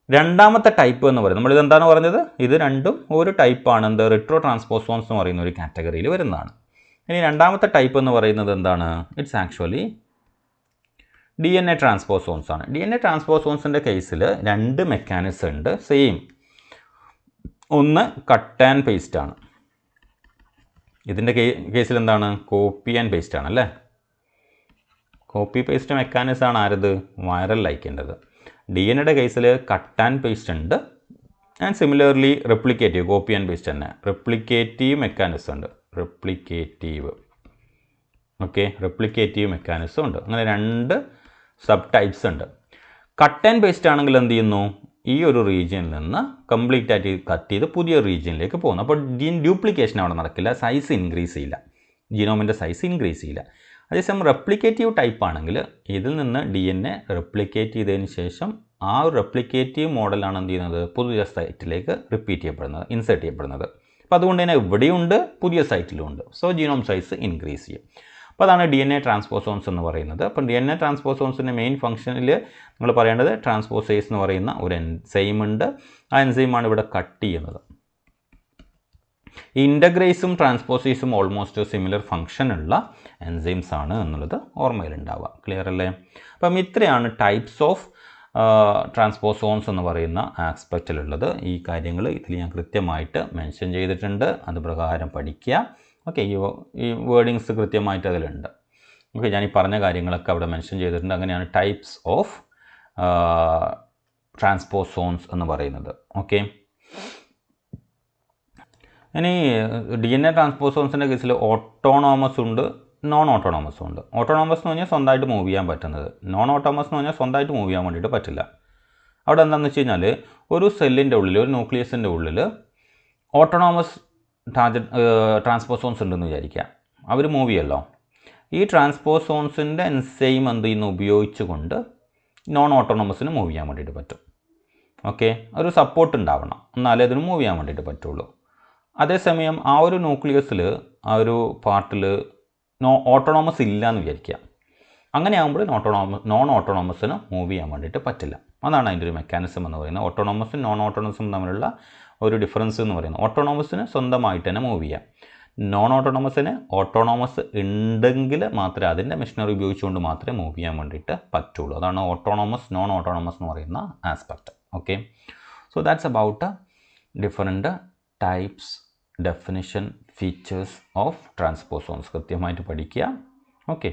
രണ്ടാമത്തെ ടൈപ്പ് എന്ന് പറയുന്നത്, നമ്മളിത് എന്താണ് പറഞ്ഞത്, ഇത് രണ്ടും ഒരു ടൈപ്പാണ്, എന്ത് റിട്രോ ട്രാൻസ്പോസോൺസ് എന്ന് പറയുന്ന ഒരു കാറ്റഗറിയിൽ വരുന്നതാണ്. ഇനി രണ്ടാമത്തെ ടൈപ്പ് എന്ന് പറയുന്നത് എന്താണ്, ഇറ്റ്സ് ആക്ച്വലി DNA ട്രാൻസ്പോസോൺസ് ആണ്. DNA ട്രാൻസ്പോസോൺസിൻ്റെ കേസിൽ രണ്ട് മെക്കാനിസം ഉണ്ട്, സെയിം. ഒന്ന് കട്ട് ആൻഡ് പേസ്റ്റ് ആണ്, ഇതിൻ്റെ കേസിൽ എന്താണ്, കോപ്പി ആൻഡ് പേസ്റ്റ് ആണ് അല്ലേ. കോപ്പി പേസ്റ്റ് മെക്കാനിസം ആണ് ആരത്, വൈറൽ ലൈക്കിൻ്റെത്. DNA കേസിൽ കട്ട് ആൻഡ് പേസ്റ്റ് ഉണ്ട്, and similarly replicative, copy and paste തന്നെ, റെപ്ലിക്കേറ്റീവ് മെക്കാനിസം ഉണ്ട്, റെപ്ലിക്കേറ്റീവ്. ഓക്കെ, റെപ്ലിക്കേറ്റീവ് മെക്കാനിസം ഉണ്ട്. അങ്ങനെ രണ്ട് സബ് ടൈപ്സ് ഉണ്ട്. കട്ട് ആൻഡ് പേസ്റ്റ് ആണെങ്കിൽ എന്ത് ചെയ്യുന്നു, ഈ ഒരു റീജിയനിൽ നിന്ന് കംപ്ലീറ്റ് ആയിട്ട് കട്ട് ചെയ്ത് പുതിയ റീജിയനിലേക്ക് പോകുന്നു. അപ്പോൾ ഡ്യൂപ്ലിക്കേഷൻ അവിടെ നടക്കില്ല, സൈസ് ഇൻക്രീസ് ചെയ്യില്ല, ജീനോമിൻ്റെ സൈസ് ഇൻക്രീസ് ചെയ്യില്ല. അതേസമയം റെപ്ലിക്കേറ്റീവ് ടൈപ്പ് ആണെങ്കിൽ ഇതിൽ നിന്ന് DNA റെപ്ലിക്കേറ്റ് ചെയ്തതിന് ശേഷം ആ ഒരു റെപ്ലിക്കേറ്റീവ് മോഡലാണ് എന്ത് ചെയ്യുന്നത്, പുതിയ സൈറ്റിലേക്ക് റിപ്പീറ്റ് ചെയ്യപ്പെടുന്നത്, ഇൻസേർട്ട് ചെയ്യപ്പെടുന്നത്. അപ്പോൾ അതുകൊണ്ട് തന്നെ ഇവിടെയുണ്ട്, പുതിയ സൈറ്റിലുമുണ്ട്. സോ ജീനോം സൈസ് ഇൻക്രീസ് ചെയ്യും. അപ്പോൾ അതാണ് DNA ട്രാൻസ്പോസോൺസ് എന്ന് പറയുന്നത്. അപ്പം DNA ട്രാൻസ്പോസോൺസിൻ്റെ മെയിൻ ഫംഗ്ഷനിൽ നിങ്ങൾ പറയേണ്ടത് ട്രാൻസ്പോസേസ് എന്ന് പറയുന്ന ഒരു എൻസൈം ഉണ്ട്. ആ എൻസൈമാണ് ഇവിടെ കട്ട് ചെയ്യുന്നത്. ഈ ഇൻ്റഗ്രേസും ട്രാൻസ്പോസേസും ഓൾമോസ്റ്റ് സിമിലർ ഫംഗ്ഷനുള്ള എൻസൈംസ് ആണ് എന്നുള്ളത് ഓർമ്മയിലുണ്ടാവുക. ക്ലിയർ അല്ലേ? അപ്പം ഇത്രയാണ് ടൈപ്സ് ഓഫ് ട്രാൻസ്പോസോൺസ് എന്ന് പറയുന്ന ആസ്പെക്റ്റിലുള്ളത്. ഈ കാര്യങ്ങൾ ഇതിൽ ഞാൻ കൃത്യമായിട്ട് മെൻഷൻ ചെയ്തിട്ടുണ്ട്, അത് പ്രകാരം പഠിക്കുക. ഓക്കെ, ഈ വേർഡിങ്സ് കൃത്യമായിട്ട് അതിലുണ്ട്. ഓക്കെ, ഞാൻ ഈ പറഞ്ഞ കാര്യങ്ങളൊക്കെ അവിടെ മെൻഷൻ ചെയ്തിട്ടുണ്ട്. അങ്ങനെയാണ് ടൈപ്സ് ഓഫ് ട്രാൻസ്പോസോൺസ് എന്ന് പറയുന്നത്. ഓക്കെ, ഇനി DNA ട്രാൻസ്പോസോൺസിൻ്റെ കേസിൽ ഓട്ടോണോമസ് ഉണ്ട്, നോൺ ഓട്ടോണോമസും ഉണ്ട്. ഓട്ടോണോമസ് എന്ന് പറഞ്ഞാൽ സ്വന്തമായിട്ട് മൂവ് ചെയ്യാൻ പറ്റുന്നത്, നോൺ ഓട്ടോണോമസ് എന്ന് പറഞ്ഞാൽ സ്വന്തമായിട്ട് മൂവ് ചെയ്യാൻ വേണ്ടിയിട്ട് പറ്റില്ല. അവിടെ എന്താണെന്ന് വെച്ച് കഴിഞ്ഞാൽ ഒരു സെല്ലിൻ്റെ ഉള്ളിൽ, ഒരു ന്യൂക്ലിയസിൻ്റെ ഉള്ളിൽ ഓട്ടോണോമസ് ട്രാൻസ്പോസോൺസ് ഉണ്ടെന്ന് വിചാരിക്കുക. അവർ മൂവ് ചെയ്യല്ലോ. ഈ ട്രാൻസ്പോസോൺസിൻ്റെ എൻസൈം എന്ത് ചെയ്യുന്നു, ഉപയോഗിച്ചുകൊണ്ട് നോൺ ഓട്ടോണോമസിന് മൂവ് ചെയ്യാൻ വേണ്ടിയിട്ട് പറ്റും. ഓക്കെ, ഒരു സപ്പോർട്ട് ഉണ്ടാവണം, എന്നാലേ അതിന് മൂവ് ചെയ്യാൻ വേണ്ടിയിട്ട് പറ്റുള്ളൂ. അതേസമയം ആ ഒരു ന്യൂക്ലിയസിൽ, ആ ഒരു പാർട്ടിൽ ഓട്ടോണോമസ് ഇല്ല എന്ന് വിചാരിക്കുക. അങ്ങനെ ആകുമ്പോൾ നോൺ ഓട്ടോണോമസിന് മൂവ് ചെയ്യാൻ വേണ്ടിയിട്ട് പറ്റില്ല. അതാണ് അതിൻ്റെ ഒരു മെക്കാനിസം എന്ന് പറയുന്നത്. ഓട്ടോണോമസും നോൺ ഓട്ടോണോമസും തമ്മിലുള്ള ഒരു ഡിഫറൻസ് എന്ന് പറയുന്നത്, ഓട്ടോണോമസിന് സ്വന്തമായിട്ട് തന്നെ മൂവ് ചെയ്യാം, നോൺ ഓട്ടോണോമസിന് ഓട്ടോണോമസ് ഉണ്ടെങ്കിൽ മാത്രമേ അതിൻ്റെ മെഷീനറി ഉപയോഗിച്ചുകൊണ്ട് മാത്രമേ മൂവ് ചെയ്യാൻ വേണ്ടിയിട്ട് പറ്റുള്ളൂ. അതാണ് ഓട്ടോണോമസ് നോൺ ഓട്ടോണോമസ് എന്ന് പറയുന്ന aspect. Okay, so that's about different types, definition, features of transposons. കൃത്യമായിട്ട് പഠിക്കുക. ഓക്കെ.